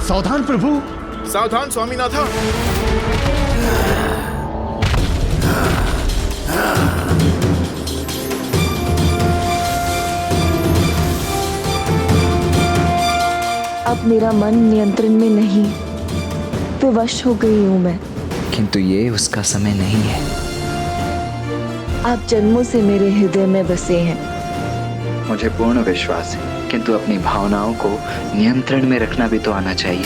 सावधान प्रभु। सावधान स्वामीनाथा। अब मेरा मन नियंत्रण में नहीं, विवश हो गई हूँ मैं। किंतु ये उसका समय नहीं है। आप जन्मों से मेरे हृदय में बसे हैं। मुझे पूर्ण विश्वास है, किंतु अपनी भावनाओं को नियंत्रण में रखना भी तो आना चाहिए।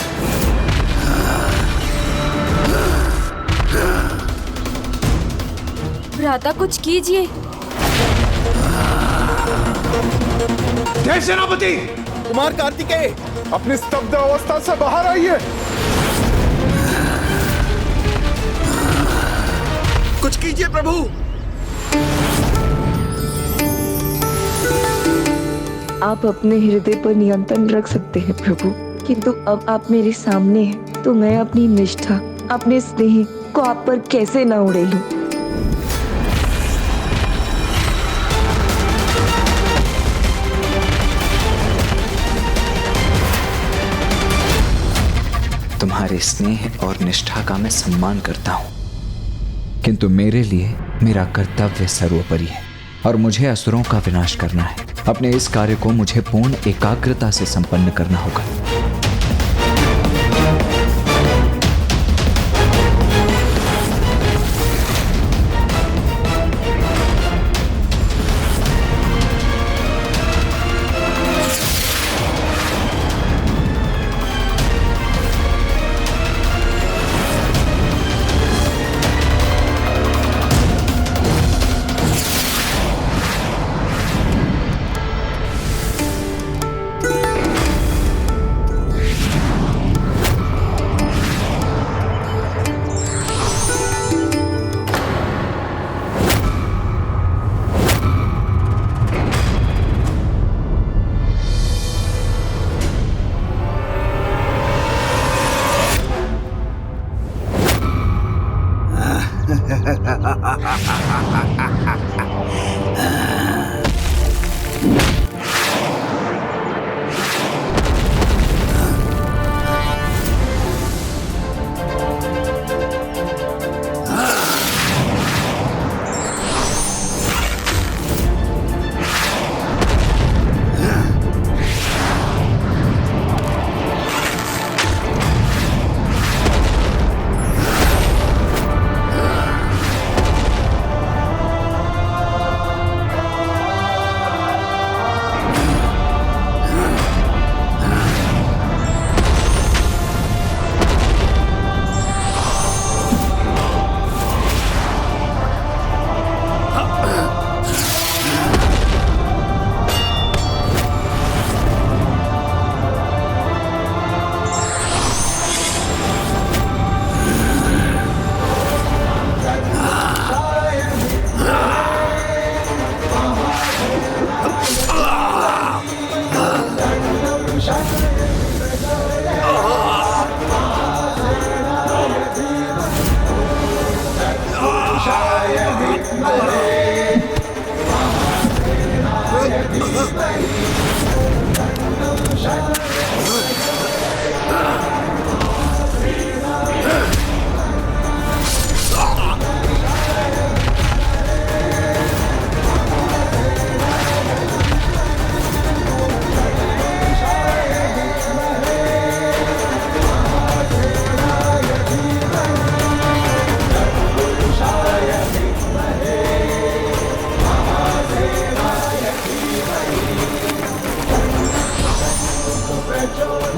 भ्राता कुछ कीजिए। देव सेनापति! कुमार कार्तिकेय, अपनी स्तब्ध अवस्था से बाहर आइए। कुछ कीजिए प्रभु। आप अपने हृदय पर नियंत्रण रख सकते हैं प्रभु, किंतु अब आप मेरे सामने हैं तो मैं अपनी निष्ठा, अपने स्नेह को आप पर कैसे न उड़ेलूं। तुम्हारे स्नेह और निष्ठा का मैं सम्मान करता हूँ, किंतु मेरे लिए मेरा कर्तव्य सर्वोपरि है और मुझे असुरों का विनाश करना है। अपने इस कार्य को मुझे पूर्ण एकाग्रता से संपन्न करना होगा।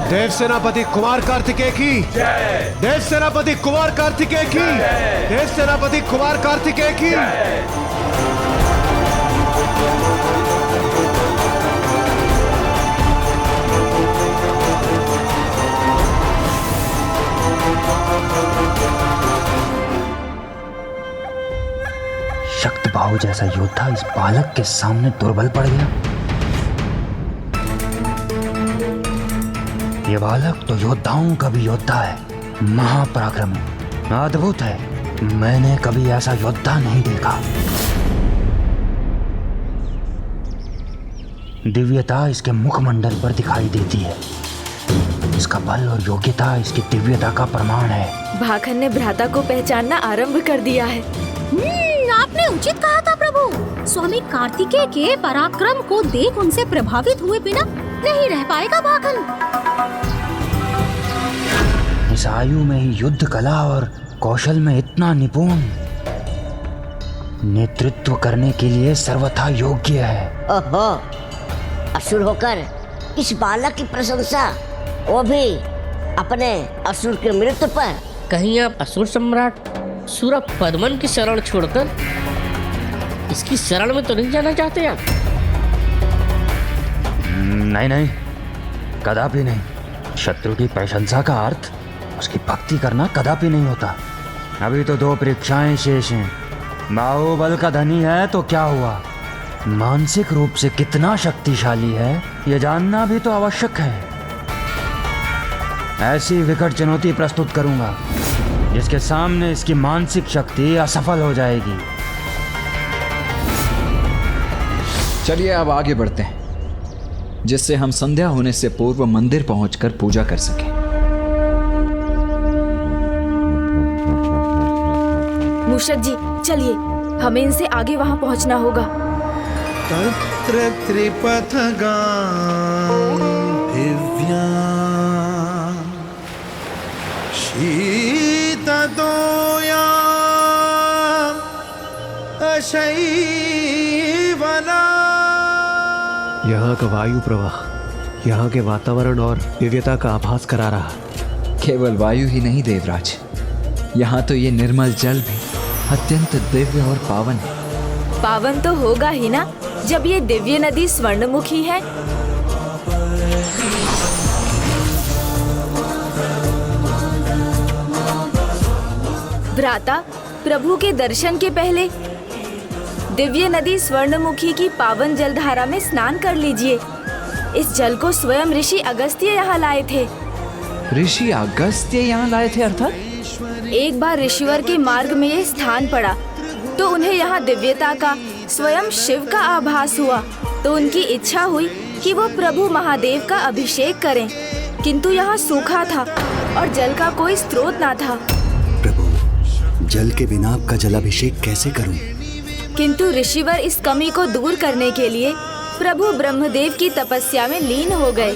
देव सेनापति कुमार कार्तिकेय की जय। देव सेनापति कुमार कार्तिकेय की जय। देव सेनापति कुमार कार्तिकेय की जय। शक्तबाहु जैसा योद्धा इस बालक के सामने दुर्बल पड़ गया। ये बालक तो योद्धाओं का भी योद्धा है, महापराक्रमी, अद्भुत है। मैंने कभी ऐसा योद्धा नहीं देखा। दिव्यता इसके मुखमंडल पर दिखाई देती है। इसका बल और योग्यता इसकी दिव्यता का प्रमाण है। भाखन ने भ्राता को पहचानना आरंभ कर दिया है। आपने उचित कहा था प्रभु। स्वामी कार्तिकेय के पराक्रम को देख उनसे प्रभावित हुए बिना नहीं रह पाएगा भाखन। इस आयु में ही युद्ध कला और कौशल में इतना निपुण, नेतृत्व करने के लिए सर्वथा योग्य है। ओहो, असुर होकर इस बालक की प्रशंसा, वो भी अपने असुर के मृत्यु पर। कहीं आप असुर सम्राट सूरा पद्मन की शरण छोड़कर इसकी शरण में तो नहीं जाना चाहते आप? नहीं नहीं, कदापि नहीं। शत्रु की प्रशंसा का अर्थ उसकी भक्ति करना कदापि नहीं होता। अभी तो 2 परीक्षाएं शेष हैं। बाहुबल का धनी है तो क्या हुआ, मानसिक रूप से कितना शक्तिशाली है यह जानना भी तो आवश्यक है। ऐसी विकट चुनौती प्रस्तुत करूंगा जिसके सामने इसकी मानसिक शक्ति असफल हो जाएगी। चलिए अब आगे बढ़ते हैं, जिससे हम संध्या होने से पूर्व मंदिर पहुंचकर पूजा कर सकें। मूषक जी चलिए, हमें इनसे आगे वहां पहुंचना होगा। तत्र त्रिपथगा दिव्या शीतदोया अशैवला। यहाँ का वायु प्रवाह यहाँ के वातावरण और दिव्यता का आभास करा रहा। केवल वायु ही नहीं देवराज, यहाँ तो ये निर्मल जल भी अत्यंत दिव्य और पावन है। पावन तो होगा ही ना, जब ये दिव्य नदी स्वर्णमुखी है। भ्राता, प्रभु के दर्शन के पहले दिव्य नदी स्वर्णमुखी की पावन जलधारा में स्नान कर लीजिए। इस जल को स्वयं ऋषि अगस्त्य यहाँ लाए थे। ऋषि अगस्त्य यहाँ लाए थे अर्थात? एक बार ऋषिवर के मार्ग में ये स्थान पड़ा तो उन्हें यहाँ दिव्यता का, स्वयं शिव का आभास हुआ। तो उनकी इच्छा हुई कि वो प्रभु महादेव का अभिषेक करें, किंतु यहाँ सूखा था और जल का कोई स्रोत ना था। प्रभु, जल के बिना आपका जलाभिषेक कैसे करूं? किंतु ऋषिवर इस कमी को दूर करने के लिए प्रभु ब्रह्मदेव की तपस्या में लीन हो गए।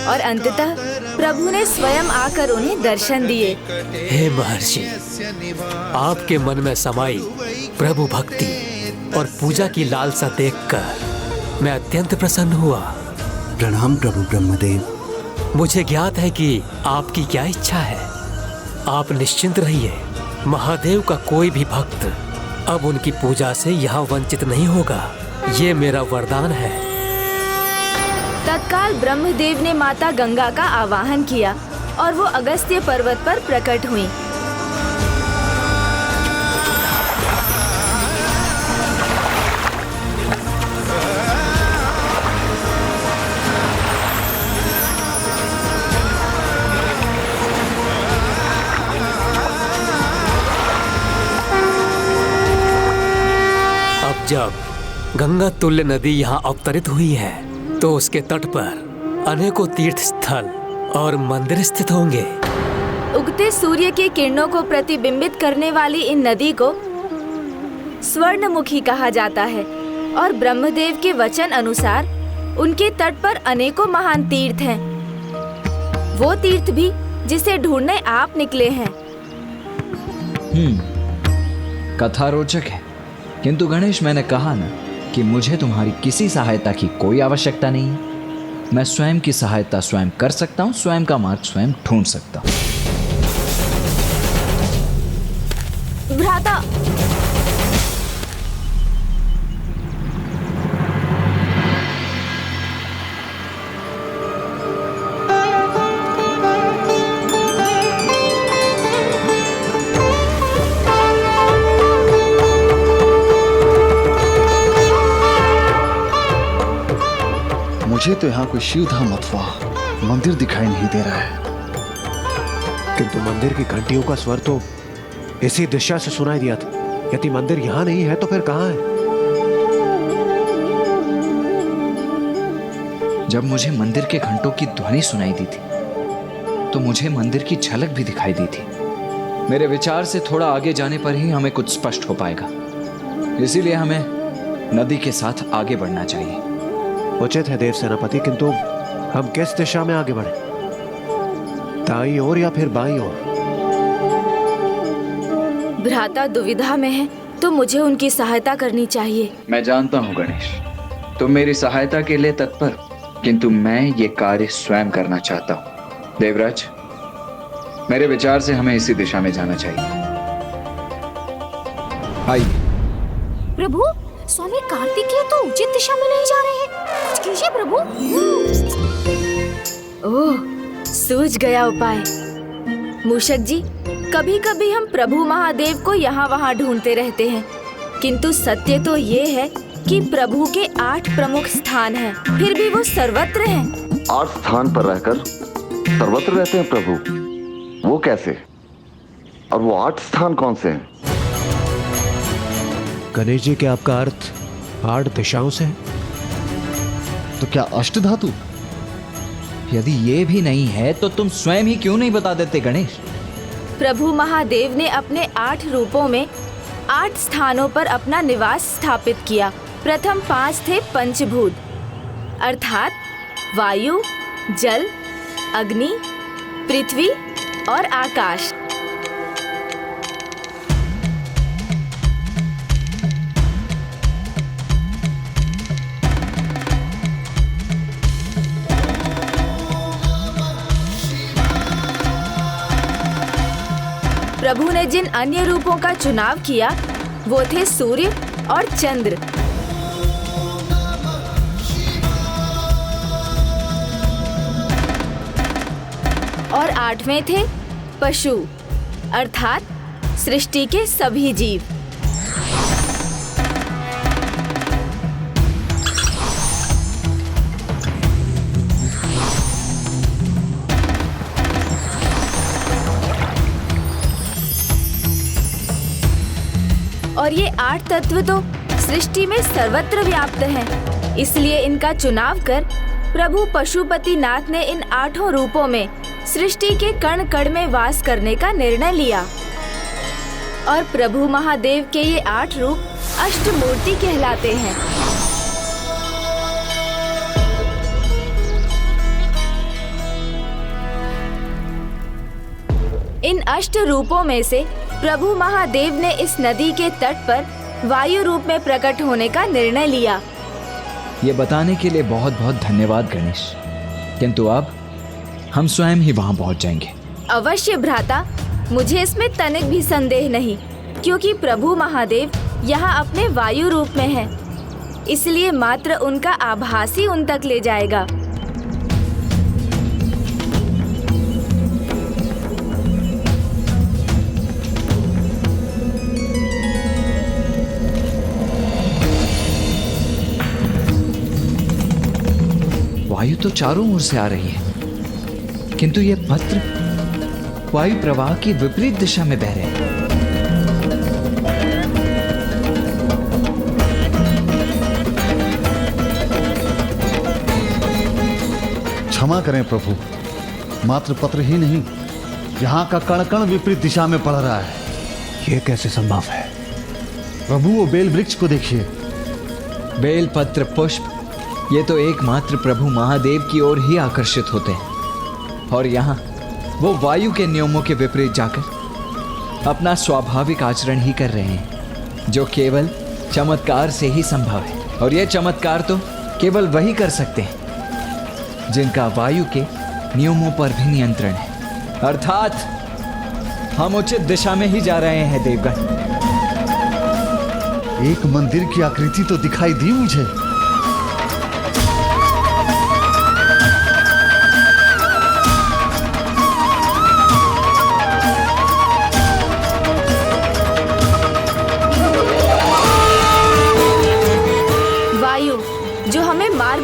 और अंततः प्रभु ने स्वयं आकर उन्हें दर्शन दिए। हे महर्षि, आपके मन में समाई प्रभु भक्ति और पूजा की लालसा देखकर मैं अत्यंत प्रसन्न हुआ। प्रणाम प्रभु ब्रह्मदेव। मुझे ज्ञात है कि आपकी क्या इच्छा है। आप निश्चिंत रहिए, महादेव का कोई भी भक्त अब उनकी पूजा से यहाँ वंचित नहीं होगा। ये मेरा वरदान है। तत्काल ब्रह्मदेव ने माता गंगा का आवाहन किया और वो अगस्त्य पर्वत पर प्रकट हुई। अब जब गंगा तुल्य नदी यहाँ अवतरित हुई है तो उसके तट पर अनेकों तीर्थ स्थल और मंदिर स्थित होंगे। उगते सूर्य की किरणों को प्रतिबिंबित करने वाली इन नदी को स्वर्णमुखी कहा जाता है और ब्रह्मदेव के वचन अनुसार उनके तट पर अनेकों महान तीर्थ हैं। वो तीर्थ भी जिसे ढूंढने आप निकले हैं। कथा रोचक है, किंतु गणेश, मैंने कहा ना कि मुझे तुम्हारी किसी सहायता की कोई आवश्यकता नहीं है। मैं स्वयं की सहायता स्वयं कर सकता हूँ, स्वयं का मार्ग स्वयं ढूंढ सकता हूँ। भ्राता, मुझे तो यहाँ कोई शिवधाम अथवा मंदिर दिखाई नहीं दे रहा है। किंतु मंदिर की घंटियों का स्वर तो इसी दिशा से सुनाई दिया था। यदि मंदिर यहाँ नहीं है तो फिर कहाँ है? जब मुझे मंदिर के घंटों की ध्वनि सुनाई दी थी तो मुझे मंदिर की झलक भी दिखाई दी थी। मेरे विचार से थोड़ा आगे जाने पर ही हमें कुछ स्पष्ट हो पाएगा, इसीलिए हमें नदी के साथ आगे बढ़ना चाहिए। उचित है देव सेनापति, किंतु हम किस दिशा में आगे बढ़े, दाईं ओर या फिर बाईं ओर? भ्राता दुविधा में है तो मुझे उनकी सहायता करनी चाहिए। मैं जानता हूँ गणेश, तुम मेरी सहायता के लिए तत्पर, किंतु मैं ये कार्य स्वयं करना चाहता हूँ। देवराज, मेरे विचार से हमें इसी दिशा में जाना चाहिए। आइए। प्रभु, स्वामी कार्तिकेय तो उचित दिशा में नहीं जा रहे हैं, कुछ कीजिए प्रभु। ओह, सूझ गया उपाय। मूषक जी, कभी कभी हम प्रभु महादेव को यहाँ वहाँ ढूंढते रहते हैं, किंतु सत्य तो ये है कि प्रभु के 8 प्रमुख स्थान हैं, फिर भी वो सर्वत्र हैं। 8 स्थान पर रहकर सर्वत्र रहते हैं प्रभु, वो कैसे? और वो 8 स्थान कौन से हैं? गणेश जी, क्या आपका अर्थ 8 दिशाओं से है? तो क्या अष्टधातु? यदि ये भी नहीं है तो तुम स्वयं ही क्यों नहीं बता देते गणेश? प्रभु महादेव ने अपने 8 रूपों में 8 स्थानों पर अपना निवास स्थापित किया। प्रथम 5 थे पंचभूत, अर्थात वायु, जल, अग्नि, पृथ्वी और आकाश। प्रभु ने जिन अन्य रूपों का चुनाव किया वो थे सूर्य और चंद्र। और 8वें थे पशु, अर्थात सृष्टि के सभी जीव। और ये 8 तत्व तो सृष्टि में सर्वत्र व्याप्त हैं, इसलिए इनका चुनाव कर प्रभु पशुपतिनाथ ने इन 8 रूपों में सृष्टि के कण कण में वास करने का निर्णय लिया। और प्रभु महादेव के ये 8 रूप अष्टमूर्ति कहलाते हैं। इन अष्ट रूपों में से प्रभु महादेव ने इस नदी के तट पर वायु रूप में प्रकट होने का निर्णय लिया। ये बताने के लिए बहुत बहुत धन्यवाद गणेश, किंतु अब हम स्वयं ही वहां पहुंच जाएंगे। अवश्य भ्राता, मुझे इसमें तनिक भी संदेह नहीं, क्योंकि प्रभु महादेव यहाँ अपने वायु रूप में हैं, इसलिए मात्र उनका आभास ही उन तक ले जाएगा। वायु तो चारों ओर से आ रही है, किंतु ये पत्र वायु प्रवाह की विपरीत दिशा में बह रहे हैं। क्षमा करें प्रभु, मात्र पत्र ही नहीं, यहाँ का कण कण विपरीत दिशा में पड़ रहा है। ये कैसे संभव है? प्रभु, वो बेल वृक्ष को देखिए। बेल पत्र पुष्प ये तो एकमात्र प्रभु महादेव की ओर ही आकर्षित होते हैं, और यहाँ वो वायु के नियमों के विपरीत जाकर अपना स्वाभाविक आचरण ही कर रहे हैं, जो केवल चमत्कार से ही संभव है। और ये चमत्कार तो केवल वही कर सकते हैं जिनका वायु के नियमों पर भी नियंत्रण है, अर्थात हम उचित दिशा में ही जा रहे हैं देवगण। एक मंदिर की आकृति तो दिखाई दी मुझे।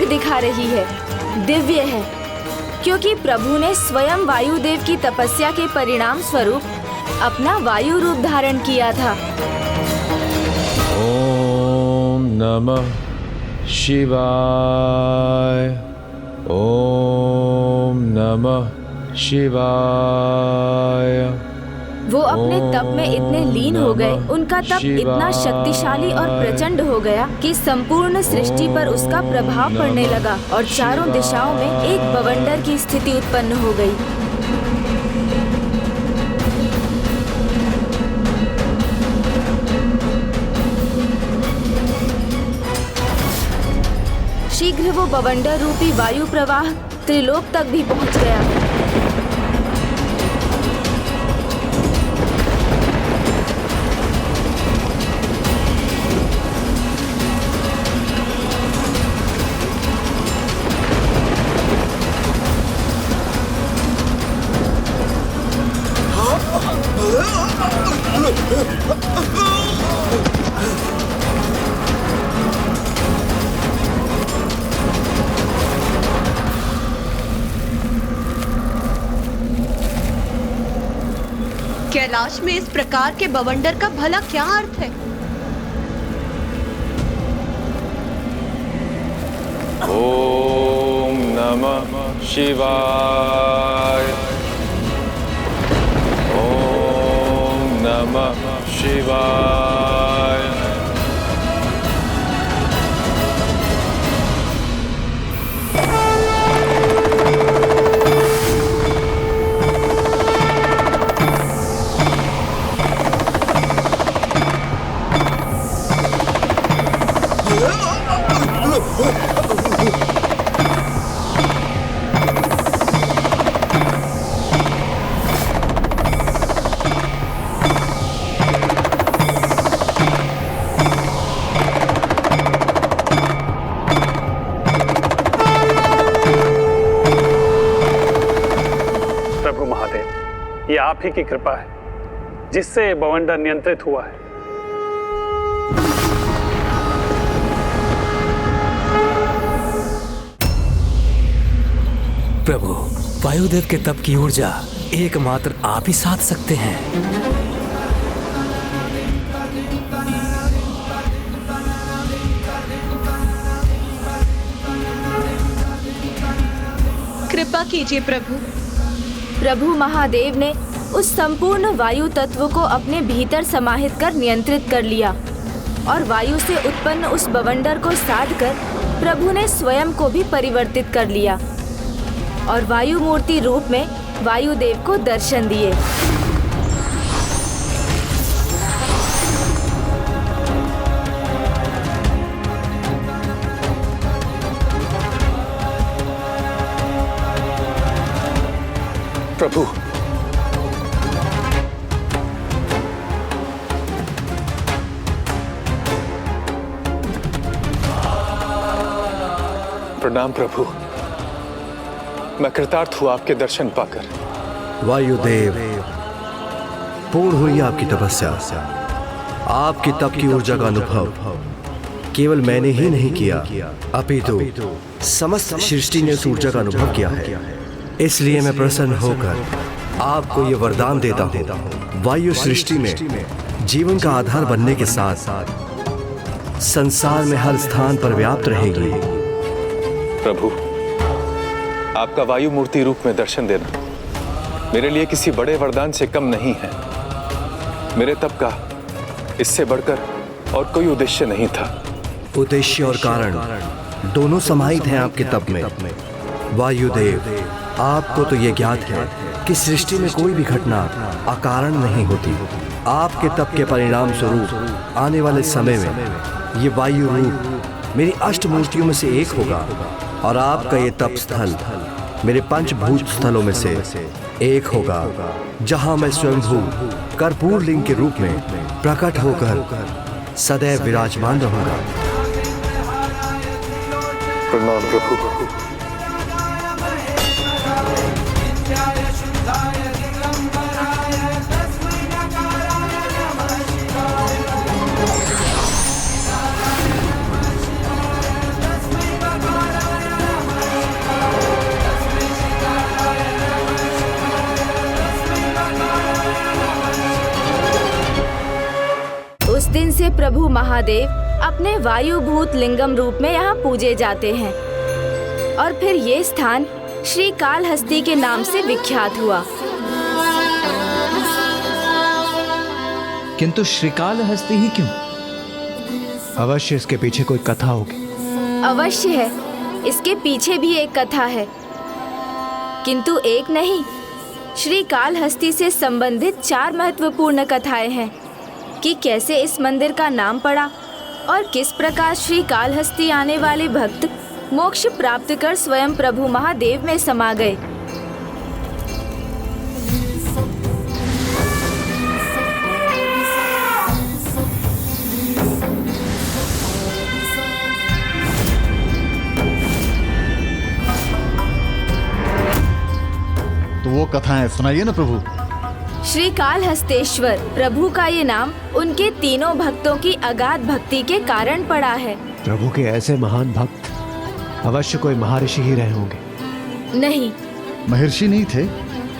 दिखा रही है दिव्य है, क्योंकि प्रभु ने स्वयं वायुदेव की तपस्या के परिणाम स्वरूप अपना वायु रूप धारण किया था। ओम नमः शिवाय। ओम नमः शिवाय। वो अपने तप में इतने लीन हो गए, उनका तप इतना शक्तिशाली और प्रचंड हो गया कि संपूर्ण सृष्टि पर उसका प्रभाव पड़ने लगा और चारों दिशाओं में एक बवंडर की स्थिति उत्पन्न हो गई। शीघ्र वो बवंडर रूपी वायु प्रवाह त्रिलोक तक भी पहुंच गया। कैलाश में इस प्रकार के बवंडर का भला क्या अर्थ है? ओम नमः शिवाय। ओम नमः शिवाय। प्रभु महादेव, ये आप ही की कृपा है जिससे बवंडर नियंत्रित हुआ है। प्रभु, वायुदेव के तप की ऊर्जा एकमात्र आप ही साध सकते हैं। कृपा कीजिए प्रभु। प्रभु महादेव ने उस संपूर्ण वायु तत्व को अपने भीतर समाहित कर नियंत्रित कर लिया और वायु से उत्पन्न उस बवंडर को साध कर प्रभु ने स्वयं को भी परिवर्तित कर लिया और वायु मूर्ति रूप में वायुदेव को दर्शन दिए। प्रभु, प्रणाम प्रभु। मैं कृतार्थ हुआ आपके दर्शन पाकर। वायुदेव, पूर्ण हुई आपकी तपस्या। आपकी तप की ऊर्जा का अनुभव केवल मैंने ही नहीं किया, अपितु समस्त सृष्टि ने उस ऊर्जा का अनुभव किया है। इसलिए मैं प्रसन्न होकर आपको ये वरदान देता हूँ, वायु सृष्टि में जीवन का आधार बनने के साथ साथ संसार में हर स्थान पर व्याप्त रहेगी। प्रभु, आपका वायु मूर्ति रूप में दर्शन देना मेरे लिए किसी बड़े वरदान से कम नहीं है। मेरे तप का इससे बढ़कर और कोई उद्देश्य नहीं था। उद्देश्य और कारण दोनों समाहित हैं आपके तप में। वायुदेव, आपको तो ये ज्ञात है कि सृष्टि में कोई भी घटना अकारण नहीं होती। आपके तप के परिणाम स्वरूप आने वाले समय में ये वायु रूप मेरी अष्ट मूर्तियों में से एक होगा और आपका ये तप स्थल मेरे पंचभूत स्थलों में से एक होगा, जहां मैं स्वयंभू कर्पूर लिंग के रूप में प्रकट होकर सदैव विराजमान रहूंगा। प्रणाम प्रभु। उस दिन से प्रभु महादेव अपने वायुभूत लिंगम रूप में यहाँ पूजे जाते हैं। और फिर ये स्थान श्री कालहस्ती के नाम से विख्यात हुआ। किंतु श्रीकालहस्ती ही क्यों? अवश्य इसके पीछे कोई कथा होगी। अवश्य है, इसके पीछे भी एक कथा है, किंतु एक नहीं, श्री कालहस्ती से संबंधित 4 महत्वपूर्ण कथाएं हैं कि कैसे इस मंदिर का नाम पड़ा और किस प्रकार श्री कालहस्ती आने वाले भक्त मोक्ष प्राप्त कर स्वयं प्रभु महादेव में समा गए। तो वो कथाएं सुनाइए ना प्रभु। श्री कालहस्तेश्वर प्रभु का ये नाम उनके तीनों भक्तों की अगाध भक्ति के कारण पड़ा है। प्रभु के ऐसे महान भक्त अवश्य कोई महर्षि ही रहे होंगे। नहीं, महर्षि नहीं थे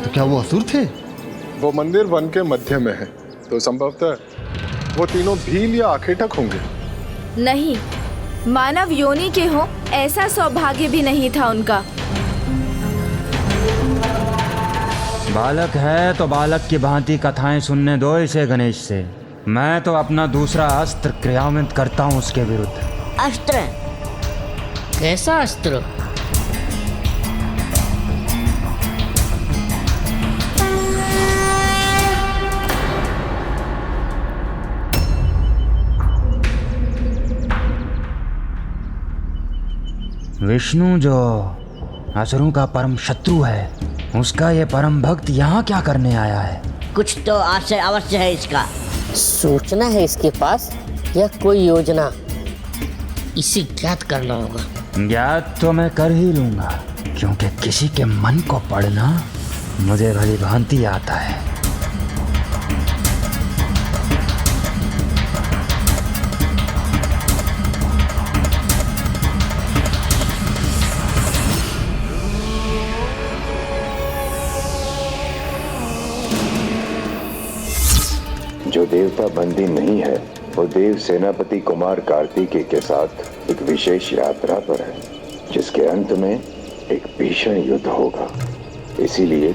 तो क्या वो असुर थे? वो मंदिर वन के मध्य में है, तो संभवतः वो तीनों भील या आखेटक होंगे। नहीं, मानव योनि के हो ऐसा सौभाग्य भी नहीं था उनका। बालक है तो बालक की भांति कथाएं सुनने दो इसे गणेश से। मैं तो अपना दूसरा अस्त्र क्रियान्वित करता हूँ उसके विरुद्ध। अस्त्र? कैसा अस्त्र? विष्णु जो असुरों का परम शत्रु है, उसका ये परम भक्त यहाँ क्या करने आया है? कुछ तो आशय अवश्य है इसका। सोचना है इसके पास या कोई योजना, इसे ज्ञात करना होगा। ज्ञात तो मैं कर ही लूंगा, क्योंकि किसी के मन को पढ़ना मुझे भली भांति आता है। जो देवता बंदी नहीं है वो देव सेनापति कुमार कार्तिकेय के साथ एक विशेष यात्रा पर है, जिसके अंत में एक भीषण युद्ध होगा। इसीलिए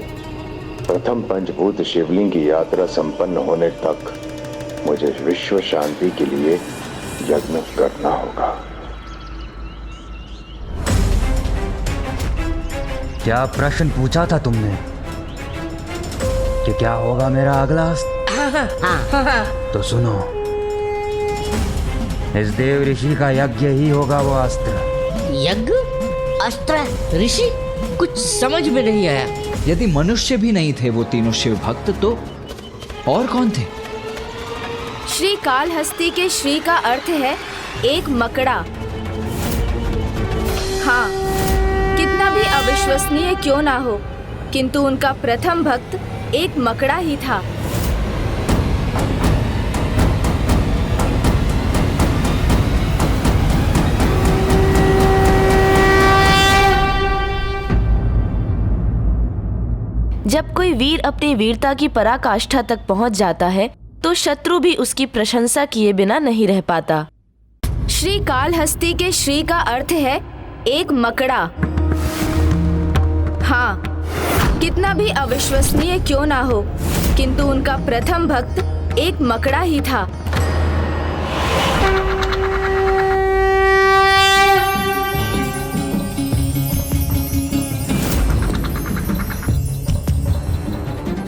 प्रथम पंचभूत शिवलिंग की यात्रा संपन्न होने तक मुझे विश्व शांति के लिए यज्ञ करना होगा। क्या प्रश्न पूछा था तुमने कि क्या होगा मेरा अगला अस्त्र? तो सुनो, इस देव ऋषि का यज्ञ ही होगा वो अस्त्र। यज्ञ? अस्त्र? ऋषि? कुछ समझ में नहीं आया। यदि मनुष्य भी नहीं थे वो तीनों शिव भक्त, तो और कौन थे? श्री कालहस्ती के श्री का अर्थ है एक मकड़ा। हाँ, कितना भी अविश्वसनीय क्यों ना हो, किंतु उनका प्रथम भक्त एक मकड़ा ही था। जब कोई वीर अपनी वीरता की पराकाष्ठा तक पहुंच जाता है तो शत्रु भी उसकी प्रशंसा किए बिना नहीं रह पाता। श्री कालहस्ती के श्री का अर्थ है एक मकड़ा। हाँ, कितना भी अविश्वसनीय क्यों ना हो, किंतु उनका प्रथम भक्त एक मकड़ा ही था।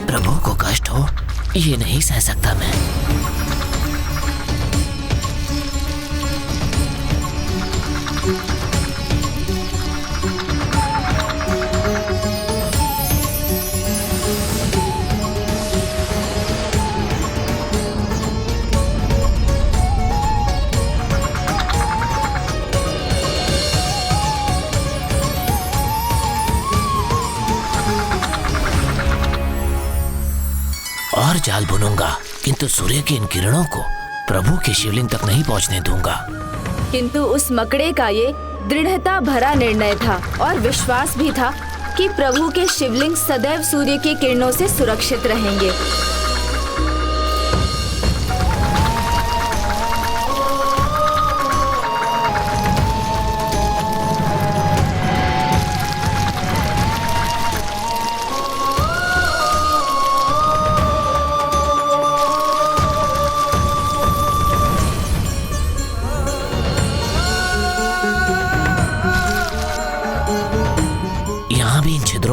प्रभु को कष्ट हो, ये नहीं सह सकता मैं। और जाल बुनूंगा, किंतु सूर्य की इन किरणों को प्रभु के शिवलिंग तक नहीं पहुंचने दूंगा। किंतु उस मकड़े का ये दृढ़ता भरा निर्णय था और विश्वास भी था कि प्रभु के शिवलिंग सदैव सूर्य की किरणों से सुरक्षित रहेंगे।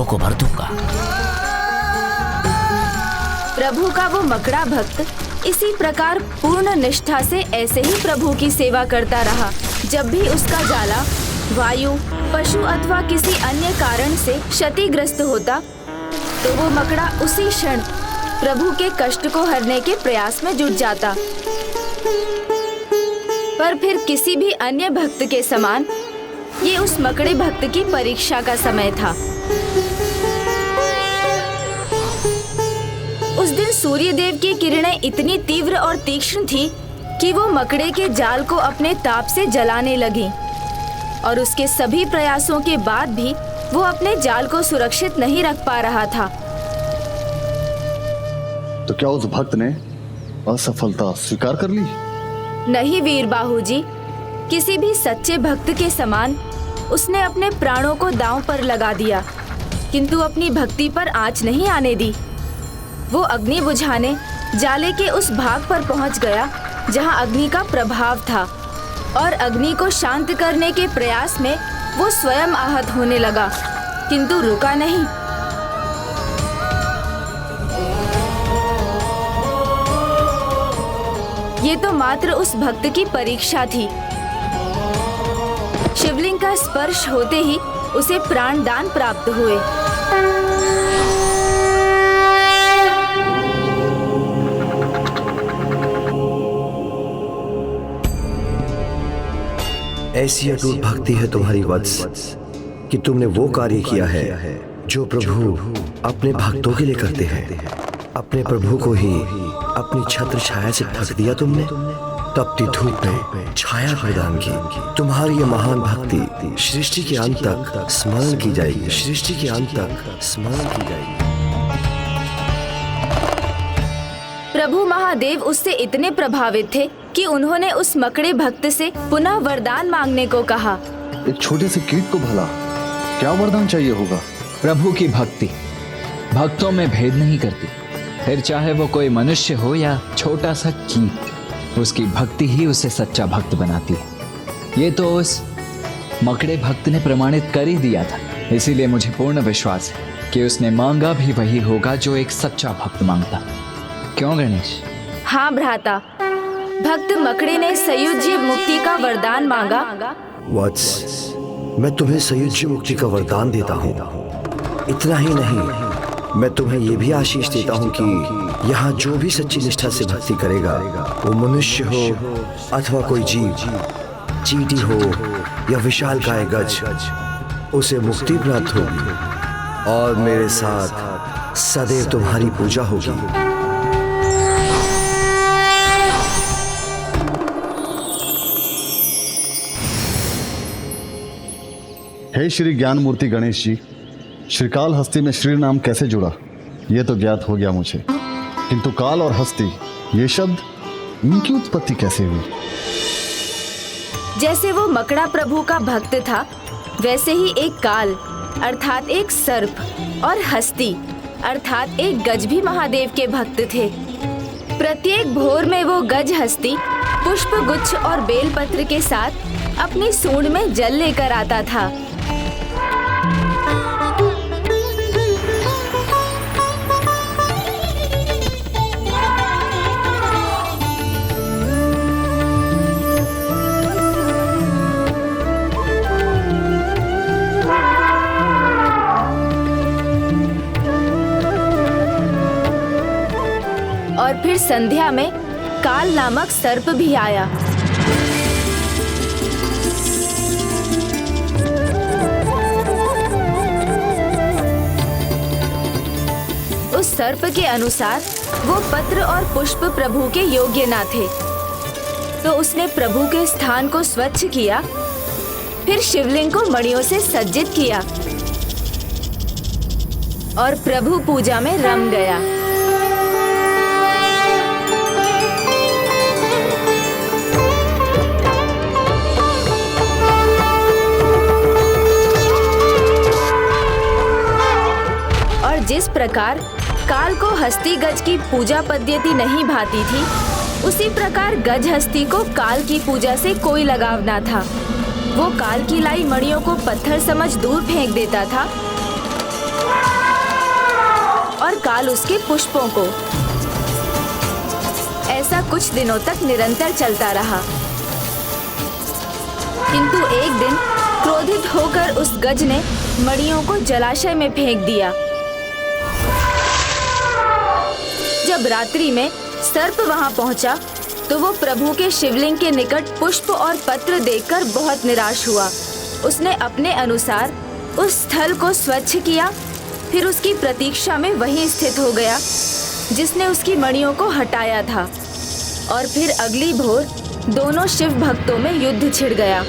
मंदिरों को भर दूंगा। प्रभु का वो मकड़ा भक्त इसी प्रकार पूर्ण निष्ठा से ऐसे ही प्रभु की सेवा करता रहा। जब भी उसका जाला वायु, पशु अथवा किसी अन्य कारण से क्षतिग्रस्त होता तो वो मकड़ा उसी क्षण प्रभु के कष्ट को हरने के प्रयास में जुट जाता। पर फिर किसी भी अन्य भक्त के समान ये उस मकड़े भक्त की परीक्षा का समय था। उस दिन सूर्य देव की किरणें इतनी तीव्र और तीक्ष्ण थी कि वो मकड़े के जाल को अपने ताप से जलाने लगी और उसके सभी प्रयासों के बाद भी वो अपने जाल को सुरक्षित नहीं रख पा रहा था। तो क्या उस भक्त ने असफलता स्वीकार कर ली? नहीं वीर बाहू जी, किसी भी सच्चे भक्त के समान उसने अपने प्राणों को दांव पर लगा दिया, किंतु अपनी भक्ति पर आंच नहीं आने दी। वो अग्नि बुझाने जाले के उस भाग पर पहुंच गया जहां अग्नि का प्रभाव था और अग्नि को शांत करने के प्रयास में वो स्वयं आहत होने लगा, किंतु रुका नहीं। ये तो मात्र उस भक्त की परीक्षा थी। शिवलिंग का स्पर्श होते ही उसे प्राण दान प्राप्त हुए। ऐसी अटूट भक्ति है तुम्हारी वत्स कि तुमने वो कार्य किया है जो प्रभु अपने भक्तों के लिए करते हैं। अपने प्रभु को ही अपनी छत्र छाया से ढक दिया तुमने, तपती धूप में छाया प्रदान की। तुम्हारी ये महान भक्ति सृष्टि के अंत तक स्मरण की जाएगी, सृष्टि के अंत तक स्मरण की जाएगी। प्रभु महादेव उससे इतने प्रभावित थे कि उन्होंने उस मकड़े भक्त से पुनः वरदान मांगने को कहा। एक छोटे से कीट को भला क्या वरदान चाहिए होगा? प्रभु की भक्ति भक्तों में भेद नहीं करती, फिर चाहे वो कोई मनुष्य हो या छोटा सा कीट, उसकी भक्ति ही उसे सच्चा भक्त बनाती है। ये तो उस मकड़े भक्त ने प्रमाणित कर ही दिया था, इसीलिए मुझे पूर्ण विश्वास है कि उसने मांगा भी वही होगा जो एक सच्चा भक्त मांगता। क्यों गणेश? हाँ भ्राता, भक्त मकड़े ने सयुज्य मुक्ति का वरदान मांगा। वत्स, मैं तुम्हें सयुज्य मुक्ति का वरदान देता हूँ। इतना ही नहीं, मैं तुम्हें ये भी आशीष देता हूँ कि यहाँ जो भी सच्ची निष्ठा से भक्ति करेगा, वो मनुष्य हो अथवा कोई जीव, चींटी हो या विशालकाय गज, उसे मुक्ति प्राप्त होगी और मेरे साथ सदैव तुम्हारी पूजा होगी। हे श्री ज्ञान मूर्ति गणेश जी, श्रीकाल हस्ती में श्री नाम कैसे जुड़ा ये तो ज्ञात हो गया मुझे, किंतु काल और हस्ती ये शब्द, इनकी उत्पत्ति कैसे हुई? जैसे वो मकड़ा प्रभु का भक्त था, वैसे ही एक काल अर्थात एक सर्प और हस्ती अर्थात एक गज भी महादेव के भक्त थे। प्रत्येक भोर में वो गज हस्ती पुष्प गुच्छ और बेलपत्र के साथ अपनी सूंड में जल लेकर आता था। और फिर संध्या में काल नामक सर्प भी आया। उस सर्प के अनुसार वो पत्र और पुष्प प्रभु के योग्य न थे, तो उसने प्रभु के स्थान को स्वच्छ किया, फिर शिवलिंग को मणियों से सज्जित किया और प्रभु पूजा में रम गया। जिस प्रकार काल को हस्ती गज की पूजा पद्धति नहीं भाती थी, उसी प्रकार गज हस्ती को काल की पूजा से कोई लगाव ना था। वो काल की लाई मणियों को पत्थर समझ दूर फेंक देता था और काल उसके पुष्पों को। ऐसा कुछ दिनों तक निरंतर चलता रहा, किंतु एक दिन क्रोधित होकर उस गज ने मणियों को जलाशय में फेंक दिया। जब रात्रि में सर्प वहां पहुंचा तो वो प्रभु के शिवलिंग के निकट पुष्प और पत्र देखकर बहुत निराश हुआ। उसने अपने अनुसार उस स्थल को स्वच्छ किया, फिर उसकी प्रतीक्षा में वहीं स्थित हो गया जिसने उसकी मणियों को हटाया था। और फिर अगली भोर दोनों शिव भक्तों में युद्ध छिड़ गया।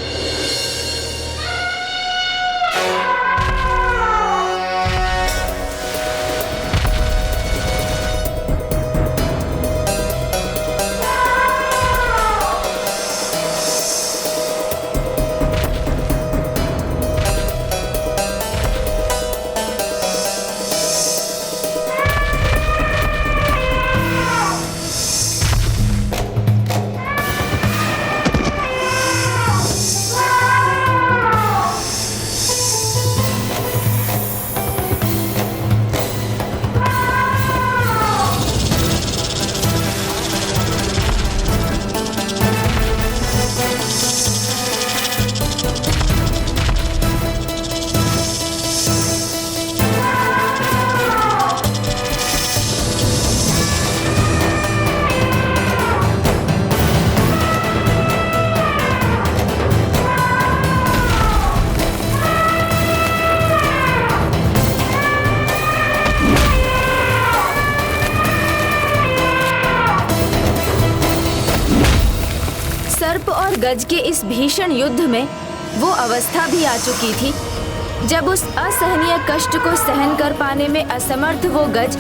सर्प और गज के इस भीषण युद्ध में वो अवस्था भी आ चुकी थी जब उस असहनीय कष्ट को सहन कर पाने में असमर्थ वो गज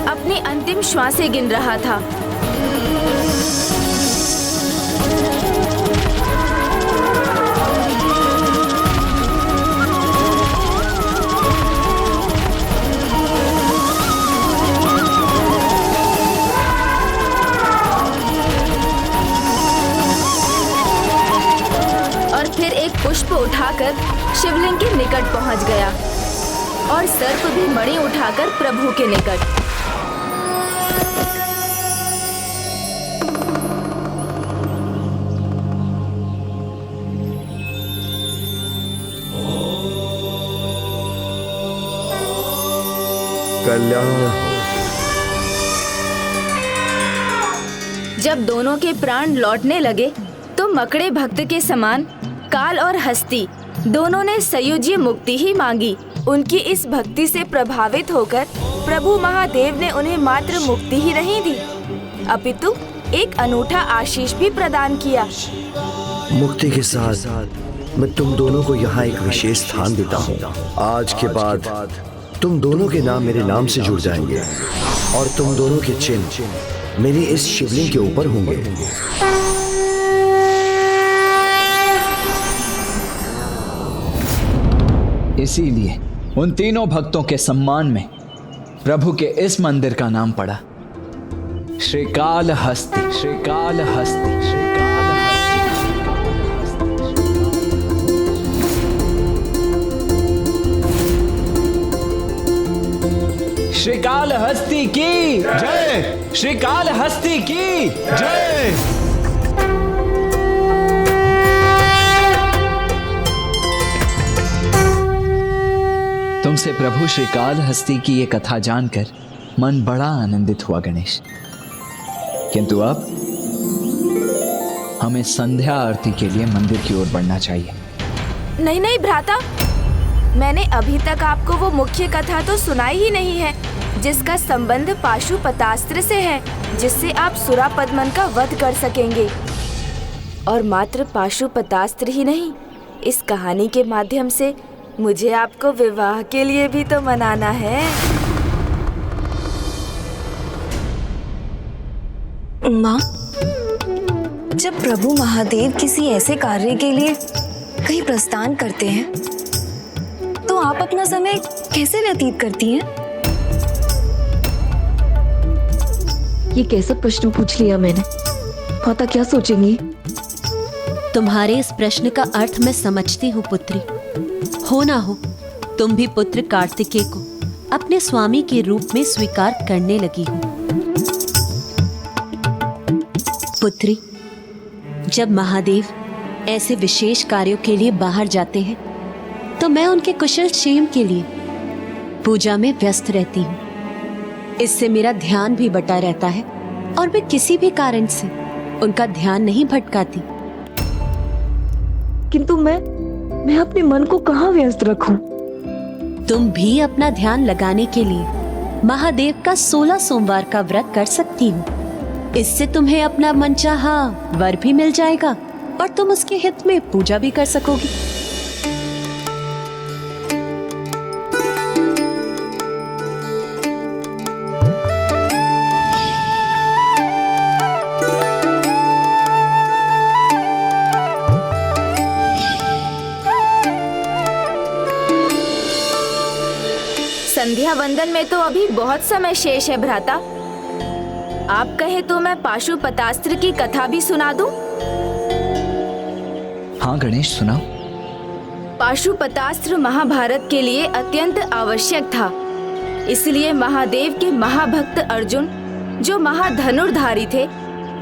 अपनी अंतिम श्वासें गिन रहा था। फिर एक पुष्प उठाकर शिवलिंग के निकट पहुंच गया और सर्प भी मणि उठाकर प्रभु के निकट। कल्याण। जब दोनों के प्राण लौटने लगे तो मकड़े भक्त के समान काल और हस्ती दोनों ने सयुज्य मुक्ति ही मांगी। उनकी इस भक्ति से प्रभावित होकर प्रभु महादेव ने उन्हें मात्र मुक्ति ही नहीं दी, अपितु एक अनूठा आशीष भी प्रदान किया। मुक्ति के साथ मैं तुम दोनों को यहाँ एक विशेष स्थान देता हूँ। आज के बाद तुम दोनों के नाम मेरे नाम से जुड़ जाएंगे और तुम दोनों के चिन्ह मेरे इस शिवलिंग के ऊपर होंगे। इसीलिए उन तीनों भक्तों के सम्मान में प्रभु के इस मंदिर का नाम पड़ा श्रीकालहस्ती। श्रीकालहस्ती, श्रीकालहस्ती की जय। श्रीकालहस्ती की जय। तुमसे प्रभु श्रीकालहस्ती की ये कथा जानकर मन बड़ा आनंदित हुआ गणेश, किंतु अब हमें संध्या आरती के लिए मंदिर की ओर बढ़ना चाहिए। नहीं नहीं भ्राता, मैंने अभी तक आपको वो मुख्य कथा तो सुनाई ही नहीं है जिसका संबंध पाशुपतास्त्र से है, जिससे आप सुरापद्मन का वध कर सकेंगे। और मात्र पाशुपतास्त्र ही नहीं, इस कहानी के माध्यम से मुझे आपको विवाह के लिए भी तो मनाना है। माँ, जब प्रभु महादेव किसी ऐसे कार्य के लिए कहीं प्रस्थान करते हैं तो आप अपना समय कैसे व्यतीत करती हैं? ये कैसे प्रश्न पूछ लिया मैंने? माता क्या सोचेंगी? तुम्हारे इस प्रश्न का अर्थ मैं समझती हूँ पुत्री। हो ना हो, तुम भी पुत्र कार्तिकेय को अपने स्वामी के रूप में स्वीकार करने लगी हूँ। पुत्री, जब महादेव ऐसे विशेष कार्यों के लिए बाहर जाते हैं तो मैं उनके कुशल क्षेम के लिए पूजा में व्यस्त रहती हूँ। इससे मेरा ध्यान भी बटा रहता है और मैं किसी भी कारण से उनका ध्यान नहीं भटकाती। किंतु मैं अपने मन को कहाँ व्यस्त रखूं? तुम भी अपना ध्यान लगाने के लिए महादेव का 16 सोमवार का व्रत कर सकती हो। इससे तुम्हें अपना मनचाहा वर भी मिल जाएगा और तुम उसके हित में पूजा भी कर सकोगी। संध्या वंदन में तो अभी बहुत समय शेष है भ्राता। आप कहे तो मैं पाशुपतास्त्र की कथा भी सुना दूं? हाँ गणेश, सुनाओ। पाशुपतास्त्र महाभारत के लिए अत्यंत आवश्यक था। इसलिए महादेव के महाभक्त अर्जुन, जो महाधनुर्धारी थे,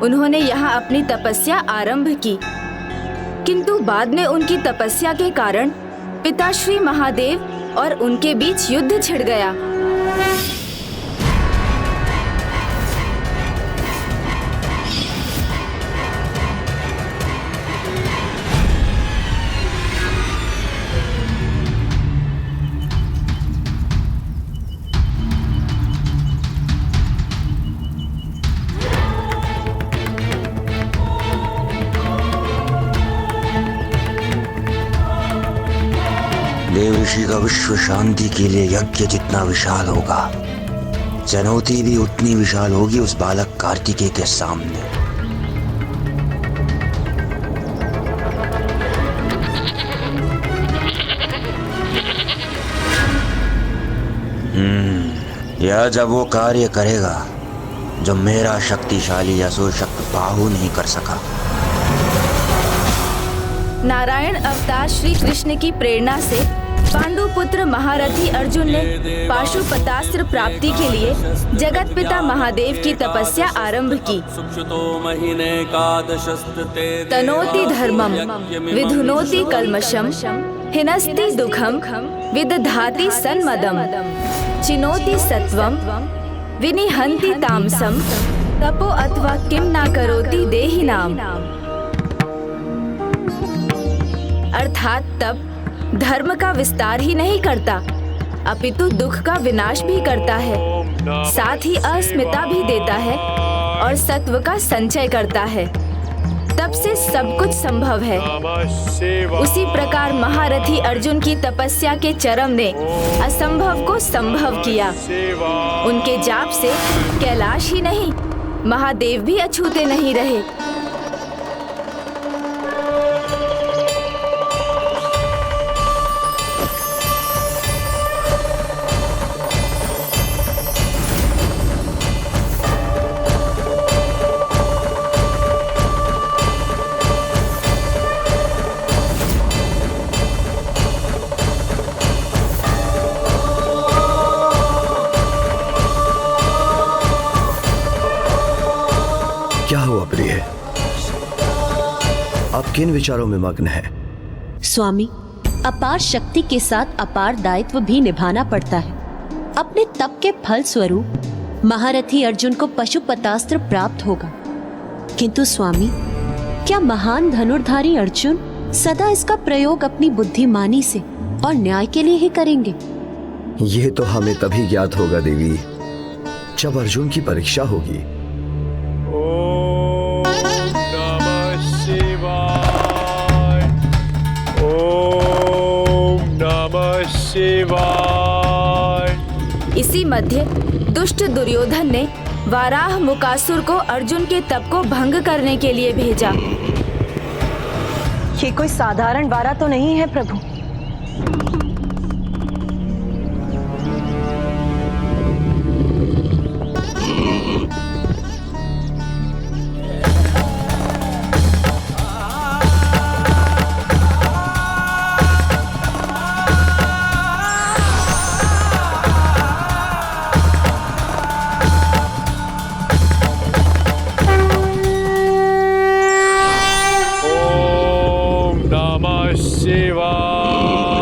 उन्होंने यहाँ अपनी तपस्या आरंभ की। किंतु बाद में उनकी तपस्या के कारण पिता श्री महादेव और उनके बीच युद्ध छिड़ गया। देव ऋषि का विश्व शांति के लिए यज्ञ जितना विशाल होगा, चुनौती भी उतनी विशाल होगी उस बालक कार्तिकेय के सामने। यह जब वो कार्य करेगा जो मेरा शक्तिशाली असुर शक्ति बाहु नहीं कर सका। नारायण अवतार श्री कृष्ण की प्रेरणा से पांडुपुत्र महारथी अर्जुन ने पाशुपतास्त्र प्राप्ति के लिए जगत पिता महादेव की तपस्या आरंभ की। तनोति धर्मम विधुनोति कल्मषम हिनस्ति दुखम विदधाति सन्मदम चिनोति सत्वम विनिहन्ति तामसम तपो अथवा किम ना करोति देहिनाम। अर्थात तप धर्म का विस्तार ही नहीं करता, अपितु दुख का विनाश भी करता है, साथ ही अस्मिता भी देता है और सत्व का संचय करता है। तप से सब कुछ संभव है। उसी प्रकार महारथी अर्जुन की तपस्या के चरम ने असंभव को संभव किया। उनके जाप से कैलाश ही नहीं, महादेव भी अछूते नहीं रहे। क्या हुआ प्रिय? आप किन विचारों में मग्न हैं? स्वामी, अपार शक्ति के साथ अपार दायित्व भी निभाना पड़ता है। अपने तप के फल स्वरूप महारथी अर्जुन को पशुपतास्त्र प्राप्त होगा, किंतु स्वामी, क्या महान धनुर्धारी अर्जुन सदा इसका प्रयोग अपनी बुद्धिमानी से और न्याय के लिए ही करेंगे? यह तो हमें तभी ज्ञात होगा देवी, जब अर्जुन की परीक्षा होगी। इसी मध्य दुष्ट दुर्योधन ने वाराह मुकासुर को अर्जुन के तप को भंग करने के लिए भेजा। ये कोई साधारण वारा तो नहीं है प्रभु। शिवाय।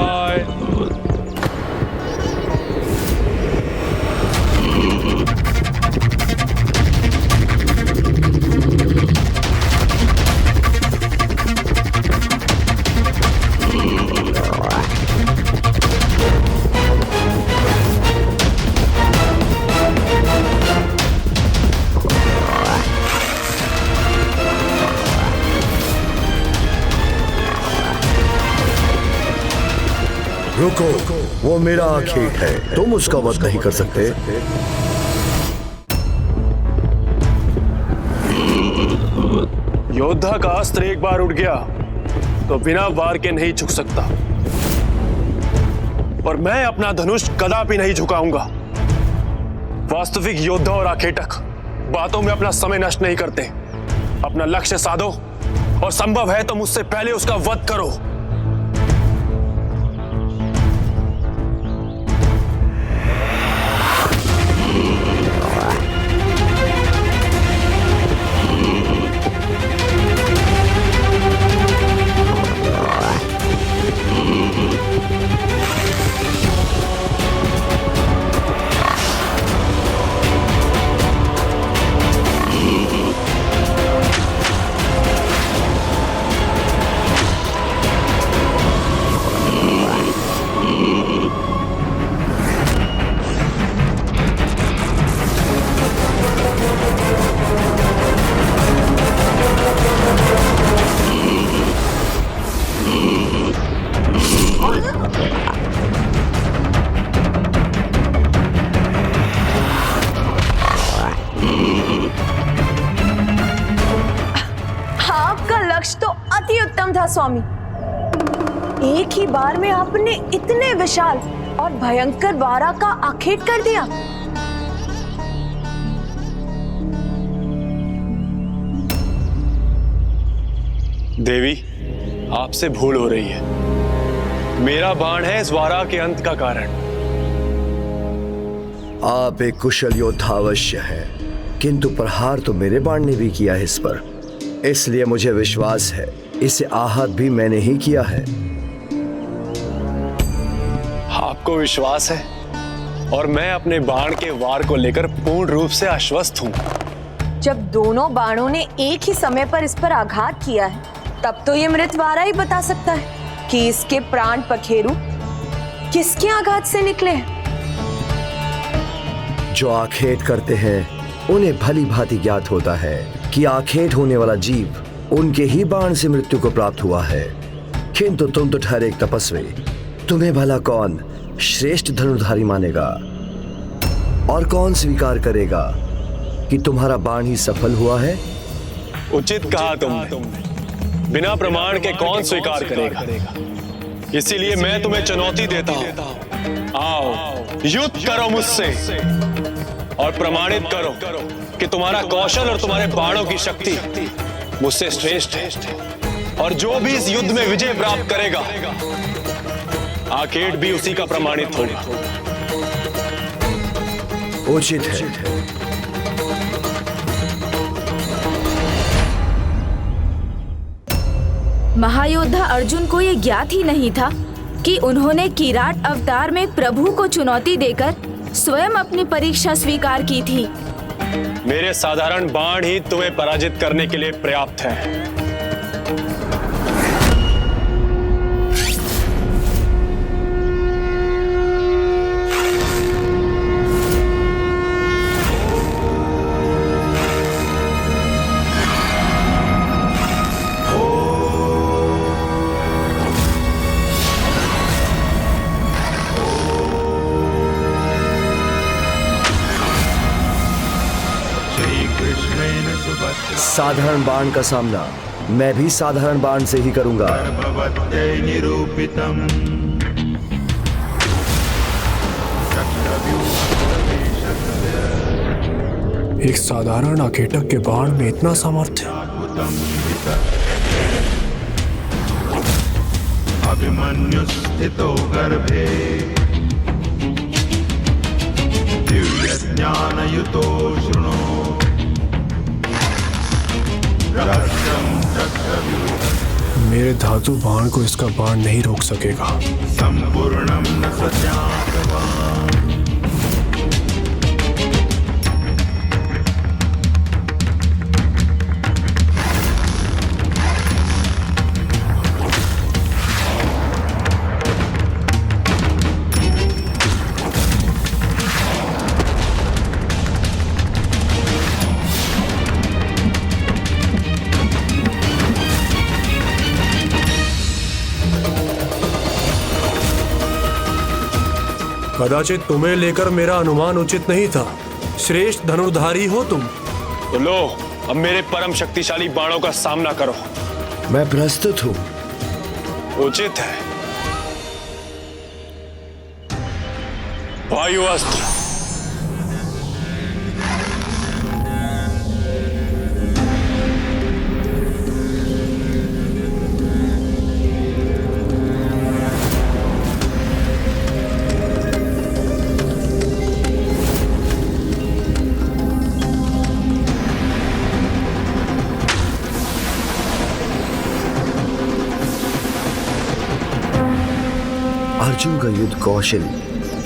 रुको, वो मेरा आखेट है, तुम उसका वध नहीं कर सकते। योद्धा का अस्त्र एक बार उठ गया तो बिना वार के नहीं झुक सकता, और मैं अपना धनुष कदापि नहीं झुकाऊंगा। वास्तविक योद्धा और आखेटक बातों में अपना समय नष्ट नहीं करते। अपना लक्ष्य साधो और संभव है तो मुझसे पहले उसका वध करो। स्वामी, एक ही बार में आपने इतने विशाल और भयंकर वारा का आखेट कर दिया। देवी, आपसे भूल हो रही है। मेरा बाण है इस वारा के अंत का कारण। आप एक कुशल योद्धा अवश्य है, किंतु प्रहार तो मेरे बाण ने भी किया है इस पर, इसलिए मुझे विश्वास है इसे आहत भी मैंने ही किया है। आपको विश्वास है, और मैं अपने बाण के वार को लेकर पूर्ण रूप से आश्वस्त हूं। जब दोनों बाणों ने एक ही समय पर इस पर आघात किया है, तब तो ये मृत वारा ही बता सकता है कि इसके प्राण पखेरु किसके आघात से निकले हैं। जो आखेट करते हैं उन्हें भली भांति ज्ञात होता है कि आखेट होने वाला जीव उनके ही बाण से मृत्यु को प्राप्त हुआ है, किंतु तुम तो ठहरे एक तपस्वी। तुम्हें भला कौन श्रेष्ठ धनुर्धारी मानेगा, और कौन स्वीकार करेगा कि तुम्हारा बाण ही सफल हुआ है? उचित कहा तुमने। बिना प्रमाण के कौन स्वीकार करेगा? इसीलिए मैं तुम्हें चुनौती देता हूं। आओ, युद्ध करो मुझसे और प्रमाणित करो कि तुम्हारा कौशल और तुम्हारे बाणों की शक्ति मुझसे श्रेष्ठ है, और जो भी इस युद्ध में विजय प्राप्त करेगा, आखेट भी उसी का प्रमाणित होगा। उचित है। महायोद्धा अर्जुन को ये ज्ञात ही नहीं था कि उन्होंने किराट अवतार में प्रभु को चुनौती देकर स्वयं अपनी परीक्षा स्वीकार की थी। मेरे साधारण बाण ही तुम्हें पराजित करने के लिए पर्याप्त है। साधारण बाण का सामना मैं भी साधारण बाण से ही करूंगा। एक साधारण आखेटक के बाण में इतना सामर्थ्य। अभिमन्यु स्थितो गर्भे दिव्य ज्ञानयुतो शृणु। मेरे धातु बाण को इसका बाण नहीं रोक सकेगा। संपूर्णम न सत्यात्मा। कदाचित तुम्हें लेकर मेरा अनुमान उचित नहीं था। श्रेष्ठ धनुर्धारी हो तुम। तो लो, अब मेरे परम शक्तिशाली बाणों का सामना करो। मैं प्रस्तुत हूं। उचित है। वायु अस्त्र। अर्जुन का युद्ध कौशल,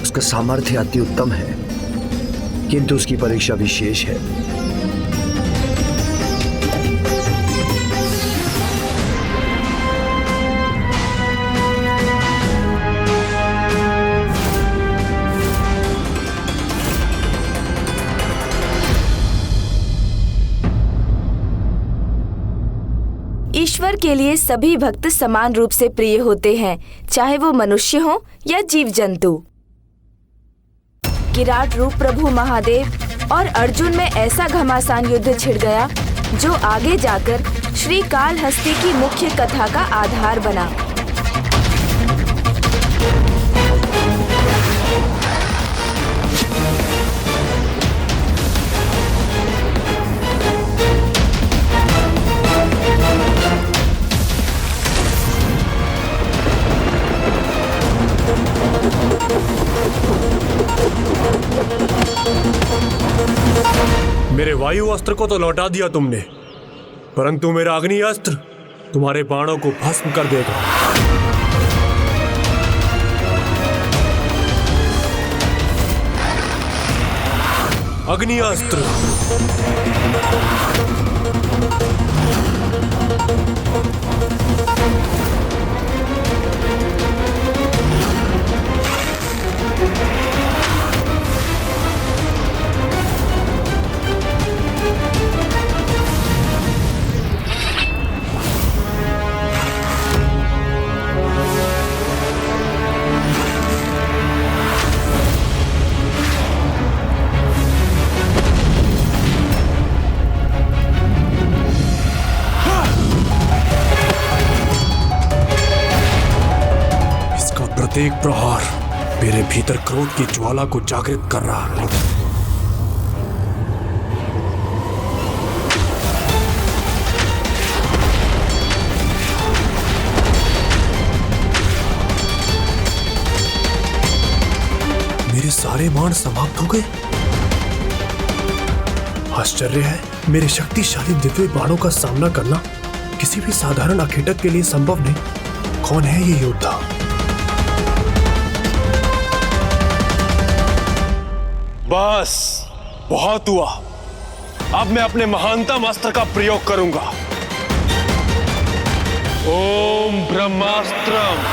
उसका सामर्थ्य अति उत्तम है, किंतु उसकी परीक्षा विशेष है। ईश्वर के लिए सभी भक्त समान रूप से प्रिय होते हैं, चाहे वो मनुष्य हो या जीव जंतु। विराट रूप प्रभु महादेव और अर्जुन में ऐसा घमासान युद्ध छिड़ गया जो आगे जाकर श्री कालहस्ती की मुख्य कथा का आधार बना। मेरे वायु अस्त्र को तो लौटा दिया तुमने, परंतु मेरा अग्नि अस्त्र तुम्हारे बाणों को भस्म कर देगा। अग्नि अस्त्र। प्रत्येक प्रहार मेरे भीतर क्रोध की ज्वाला को जागृत कर रहा है। मेरे सारे बाण समाप्त हो गए। आश्चर्य है, मेरे शक्तिशाली दिव्य बाणों का सामना करना किसी भी साधारण अखेटक के लिए संभव नहीं। कौन है ये योद्धा? बस बहुत हुआ। अब मैं अपने महानतम अस्त्र का प्रयोग करूंगा। ओम ब्रह्मास्त्रम।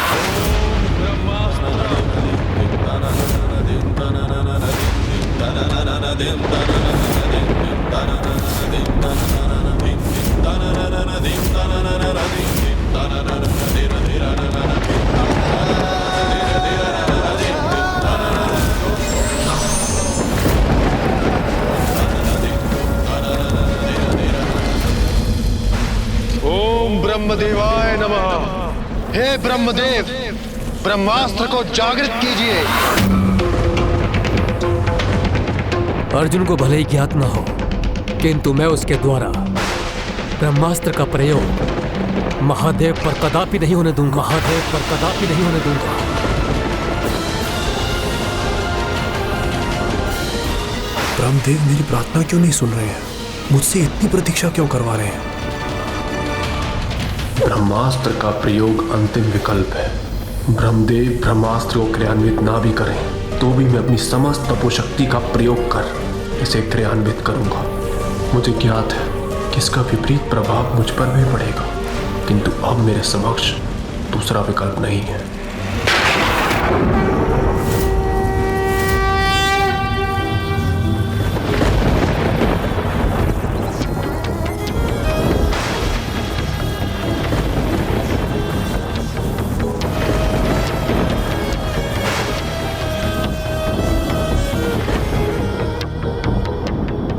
ओम ब्रह्मदेवाय नमः। हे ब्रह्मदेव, ब्रह्मास्त्र को जागृत कीजिए। अर्जुन को भले ही ज्ञात न हो, किंतु मैं उसके द्वारा ब्रह्मास्त्र का प्रयोग महादेव पर कदापि नहीं होने दूंगा। महादेव पर कदापि नहीं होने दूंगा। ब्रह्मदेव मेरी प्रार्थना क्यों नहीं सुन रहे हैं? मुझसे इतनी प्रतीक्षा क्यों करवा रहे हैं? ब्रह्मास्त्र का प्रयोग अंतिम विकल्प है। ब्रह्मदेव ब्रह्मास्त्र को क्रियान्वित ना भी करें तो भी मैं अपनी समस्त तपोशक्ति का प्रयोग कर इसे क्रियान्वित करूंगा। मुझे ज्ञात है कि इसका विपरीत प्रभाव मुझ पर भी पड़ेगा, किंतु अब मेरे समक्ष दूसरा विकल्प नहीं है।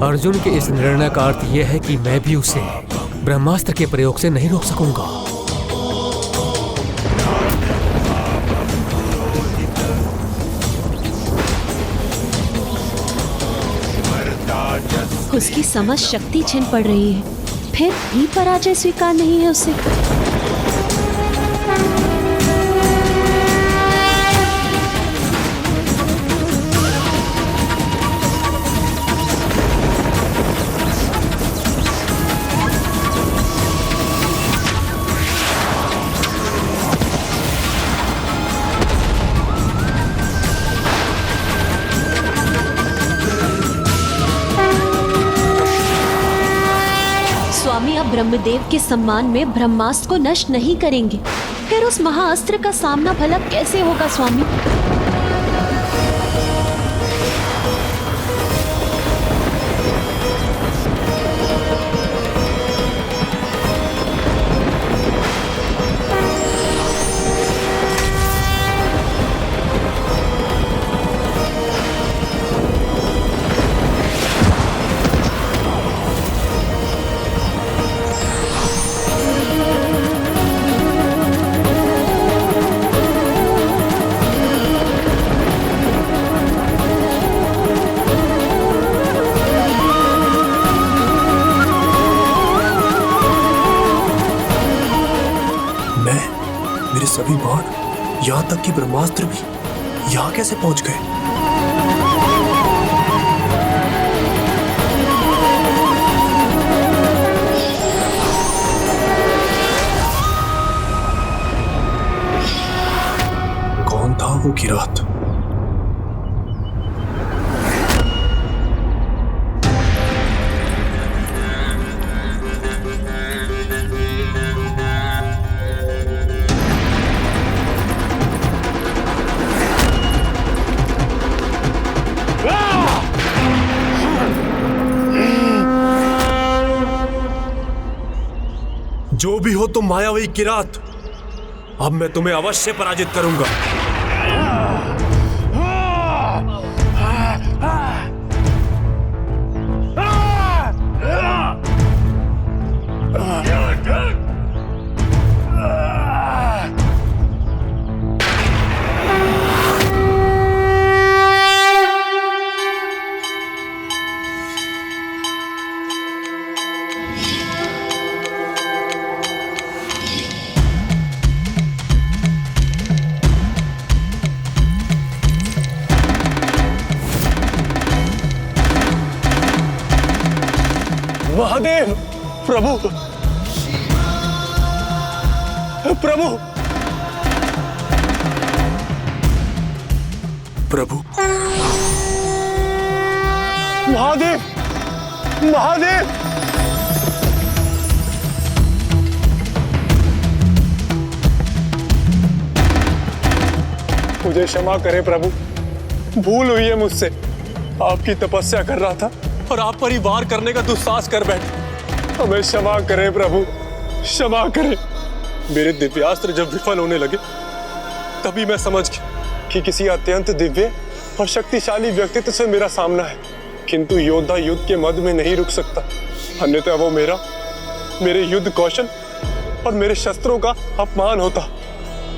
अर्जुन के इस निर्णय का अर्थ यह है कि मैं भी उसे ब्रह्मास्त्र के प्रयोग से नहीं रोक सकूंगा। उसकी समझ शक्ति छिन पड़ रही है, फिर भी पराजय स्वीकार नहीं है उसे। स्वामी अब ब्रह्मदेव के सम्मान में ब्रह्मास्त्र को नष्ट नहीं करेंगे, फिर उस महाअस्त्र का सामना भला कैसे होगा स्वामी? मेरे सभी बाण, यहाँ तक कि ब्रह्मास्त्र भी यहाँ कैसे पहुंच गए? कौन था वो किरात? जो भी हो तुम मायावी किरात, अब मैं तुम्हें अवश्य पराजित करूंगा। महादेव, प्रभु, प्रभु, प्रभु, महादेव, महादेव, मुझे क्षमा करें प्रभु, भूल हुई है मुझसे। आपकी तपस्या कर रहा था और आप पर ही वार करने का दुस्साहस कर बैठे। हमें क्षमा करें प्रभु, क्षमा करें। मेरे दिव्यास्त्र जब विफल होने लगे तभी मैं समझ गया कि किसी अत्यंत दिव्य और शक्तिशाली व्यक्तित्व से मेरा सामना है, किंतु योद्धा युद्ध के मध्य में नहीं रुक सकता, अन्यथा वो मेरे युद्ध कौशल और मेरे शस्त्रों का अपमान होता।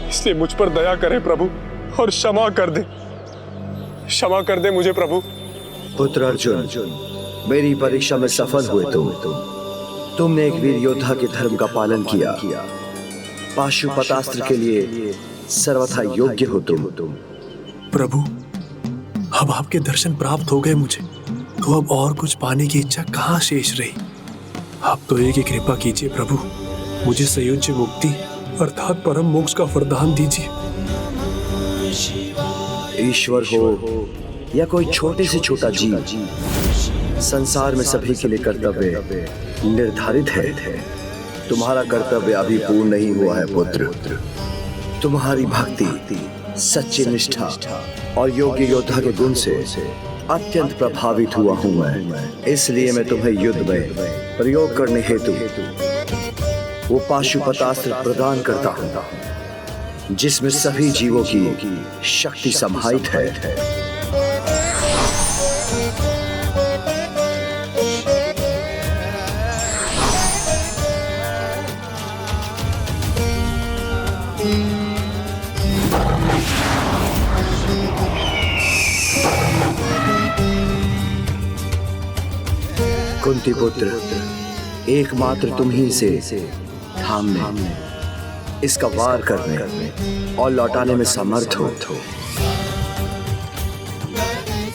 इसलिए मुझ पर दया करें प्रभु और क्षमा कर दे, क्षमा कर दे मुझे प्रभु। पुत्र अर्जुन, मेरी परीक्षा में सफल हुए तुमने एक वीर योद्धा के धर्म का पालन किया, पाशुपतास्त्र के लिए सर्वथा योग्य हो तुम। प्रभु, अब आपके दर्शन प्राप्त हो गए मुझे, तो अब और कुछ पाने की इच्छा कहाँ शेष रही। आप तो एक ही कृपा कीजिए प्रभु, मुझे संयोज्य मुक्ति अर्थात परम मोक्ष का वरदान दीजिए। ईश्वर हो या कोई छोटे से छोटा जीव, संसार में सभी के लिए कर्तव्य निर्धारित है। तुम्हारा कर्तव्य अभी पूर्ण नहीं हुआ है पुत्र। तुम्हारी भक्ति, सच्ची निष्ठा और योग्य योद्धा के गुण से अत्यंत प्रभावित हुआ हूं मैं। इसलिए मैं तुम्हें युद्ध में प्रयोग करने हेतु वो पाशुपतास्त्र प्रदान करता हूं, जिसमें सभी जीवों की शक्ति समाहित है। कुंती पुत्र, एकमात्र तुम ही से थामने, इसका वार करने और लौटाने में समर्थ हो।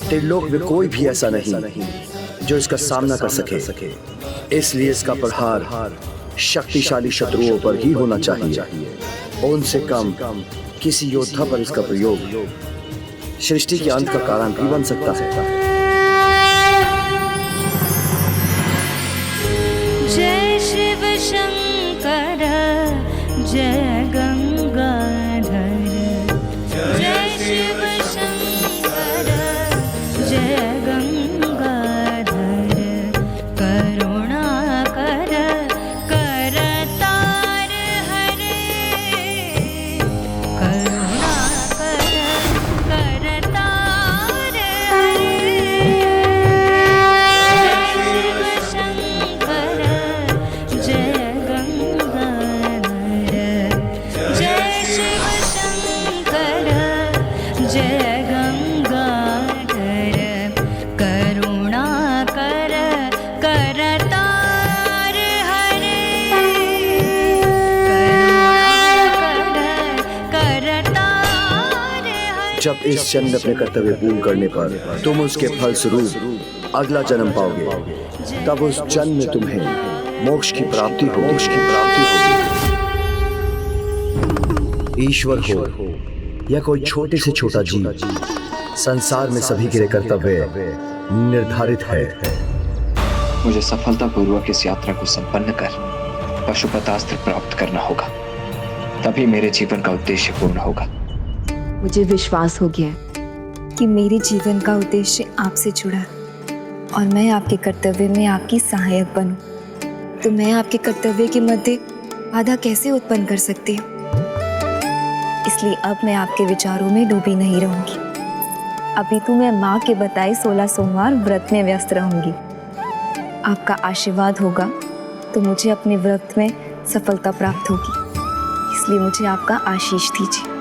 त्रिलोक में कोई भी ऐसा नहीं जो इसका सामना कर सके। इसलिए इसका प्रहार शक्तिशाली शत्रुओं पर ही होना चाहिए। उनसे कम किसी योद्धा पर इसका प्रयोग सृष्टि के अंत का कारण भी बन सकता है। जय शिव शंकर जय गंगाधर, जय शिव शंकर जय गंगाधर, करुणा कर करतार हरे, करुणा कर करतार हरे, जय शिव शंकर जय गंगाधर, जय शिव शंकर जय गंगाधर, करुणा कर करतार हरे, करुणा कर करतार हरे। जब इस जन्म में अपने कर्तव्य पूर्ण करने पर तुम उसके फल स्वरूप अगला जन्म पाओगे, तब उस जन्म में तुम्हें मोक्ष की प्राप्ति होगी। ईश्वर हो या कोई छोटे से छोटा जीव, संसार में सभी के लिए कर्तव्य निर्धारित है। मुझे सफलतापूर्वक इस यात्रा को संपन्न कर पशुपतास्त्र प्राप्त करना होगा, तभी मेरे जीवन का उद्देश्य पूर्ण होगा। मुझे विश्वास हो गया है कि मेरे जीवन का उद्देश्य आपसे जुड़ा है और मैं आपके कर्तव्य में आपकी सहायक बनूं, तो मैं आपके कर्तव्य के मध्य बाधा कैसे उत्पन्न कर सकती हूँ। इसलिए अब मैं आपके विचारों में डूबी नहीं रहूंगी। अभी तो मैं माँ के बताए 16 सोमवार व्रत में व्यस्त रहूंगी। आपका आशीर्वाद होगा तो मुझे अपने व्रत में सफलता प्राप्त होगी। इसलिए मुझे आपका आशीष दीजिए।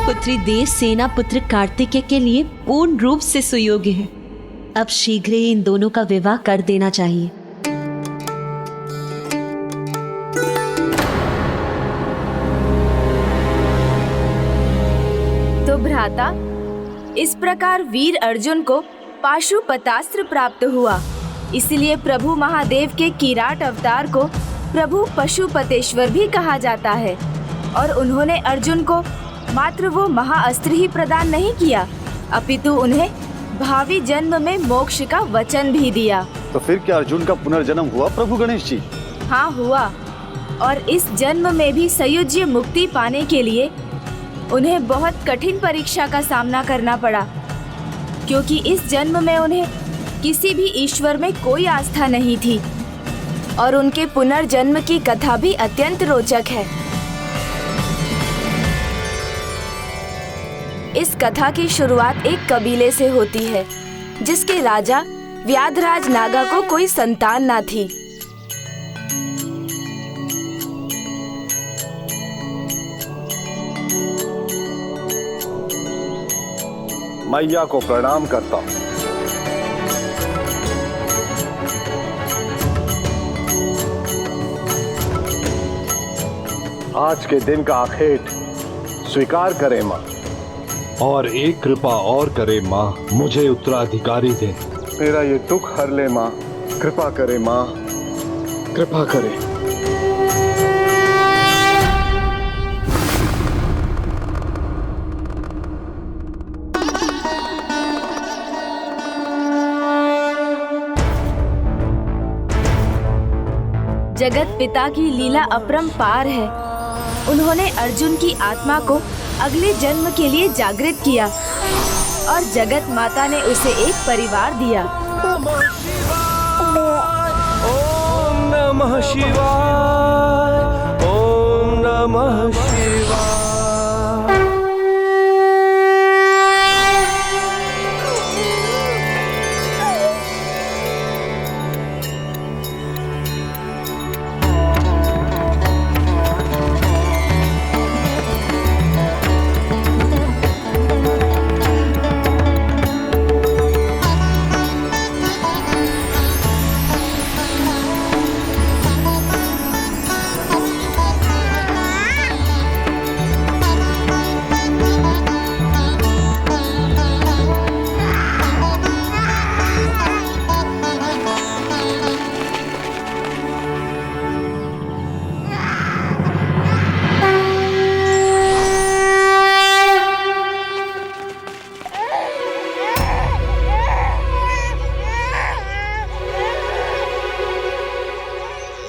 पुत्री देव सेना पुत्र कार्तिकेय के लिए पूर्ण रूप से सुयोग्य है। अब शीघ्र ही इन दोनों का विवाह कर देना चाहिए। तो भ्राता, इस प्रकार वीर अर्जुन को पाशुपतास्त्र प्राप्त हुआ। इसलिए प्रभु महादेव के किराट अवतार को प्रभु पशुपतेश्वर भी कहा जाता है। और उन्होंने अर्जुन को मात्र वो महाअस्त्र ही प्रदान नहीं किया, अपितु उन्हें भावी जन्म में मोक्ष का वचन भी दिया। तो फिर क्या अर्जुन का पुनर्जन्म हुआ प्रभु गणेश जी? हाँ हुआ, और इस जन्म में भी संयोज्य मुक्ति पाने के लिए उन्हें बहुत कठिन परीक्षा का सामना करना पड़ा, क्योंकि इस जन्म में उन्हें किसी भी ईश्वर में कोई आस्था नहीं थी। और उनके पुनर्जन्म की कथा भी अत्यंत रोचक है। इस कथा की शुरुआत एक कबीले से होती है, जिसके राजा व्याधराज नागा को कोई संतान ना थी। मैया को प्रणाम करता हूँ। आज के दिन का आखेट स्वीकार करे माँ। और एक कृपा और करे माँ, मुझे उत्तराधिकारी दे। मेरा ये दुख हर ले माँ, कृपा करे माँ, कृपा करे। जगत पिता की लीला अपरंपार है। उन्होंने अर्जुन की आत्मा को अगले जन्म के लिए जागृत किया और जगत माता ने उसे एक परिवार दिया। ओम नमः शिवाय, ओम नमः शिवाय।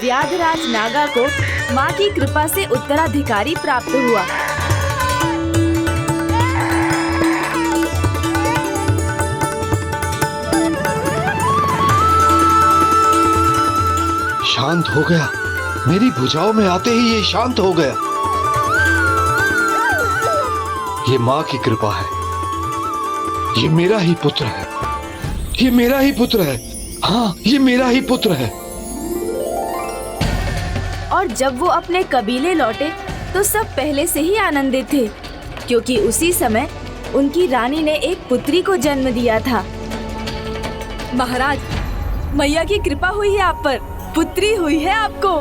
व्याधराज नागा को माँ की कृपा से उत्तराधिकारी प्राप्त हुआ। शांत हो गया, मेरी भुजाओं में आते ही ये शांत हो गया। ये माँ की कृपा है, ये मेरा ही पुत्र है, ये मेरा ही पुत्र है। हाँ, ये मेरा ही पुत्र है। और जब वो अपने कबीले लौटे तो सब पहले से ही आनंदित थे, क्योंकि उसी समय उनकी रानी ने एक पुत्री को जन्म दिया था। महाराज, मैया की कृपा हुई है आप पर, पुत्री हुई है आपको।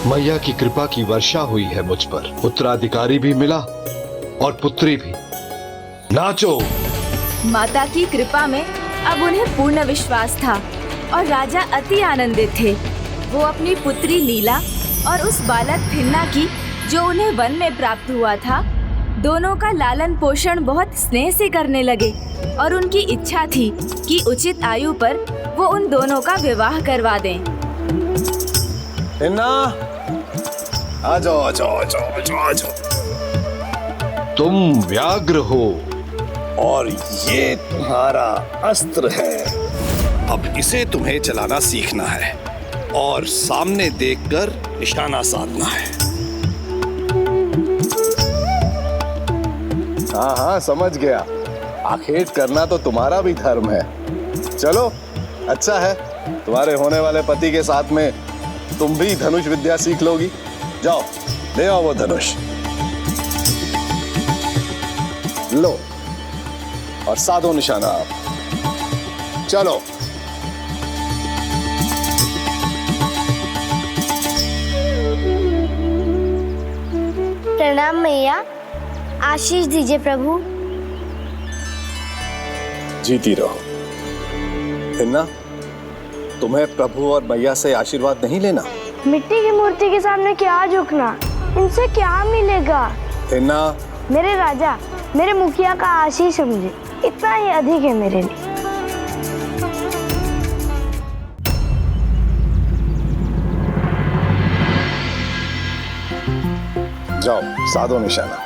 मैया की कृपा की वर्षा हुई है मुझ पर, उत्तराधिकारी भी मिला और पुत्री भी। नाचो। माता की कृपा में अब उन्हें पूर्ण विश्वास था और राजा अति आनंदित थे। वो अपनी पुत्री लीला और उस बालक थिन्ना की, जो उन्हें वन में प्राप्त हुआ था, दोनों का लालन पोषण बहुत स्नेह से करने लगे और उनकी इच्छा थी कि उचित आयु पर वो उन दोनों का विवाह करवा दें। थिन्ना, आ जाओ, आ जाओ, आ जाओ, आ जाओ, आ जाओ। तुम व्याघ्र हो और ये तुम्हारा अस्त्र है। अब इसे तुम्हें चलाना सीखना है और सामने देखकर निशाना साधना है। हाँ हाँ, समझ गया। आखेट करना तो तुम्हारा भी धर्म है। चलो, अच्छा है, तुम्हारे होने वाले पति के साथ में तुम भी धनुष विद्या सीख लोगी। जाओ, ले आओ वो धनुष। लो, और साधो निशाना आप। चलो। प्रणाम मैया, आशीष दीजिए प्रभु। जीती रहो। थिन्ना, तुम्हें प्रभु और मैया से आशीर्वाद नहीं लेना? मिट्टी की मूर्ति के सामने क्या झुकना, इनसे क्या मिलेगा? थिन्ना, मेरे राजा, मेरे मुखिया का आशीष समझे, इतना ही अधिक है मेरे लिए। जाओ, साधो निशाना।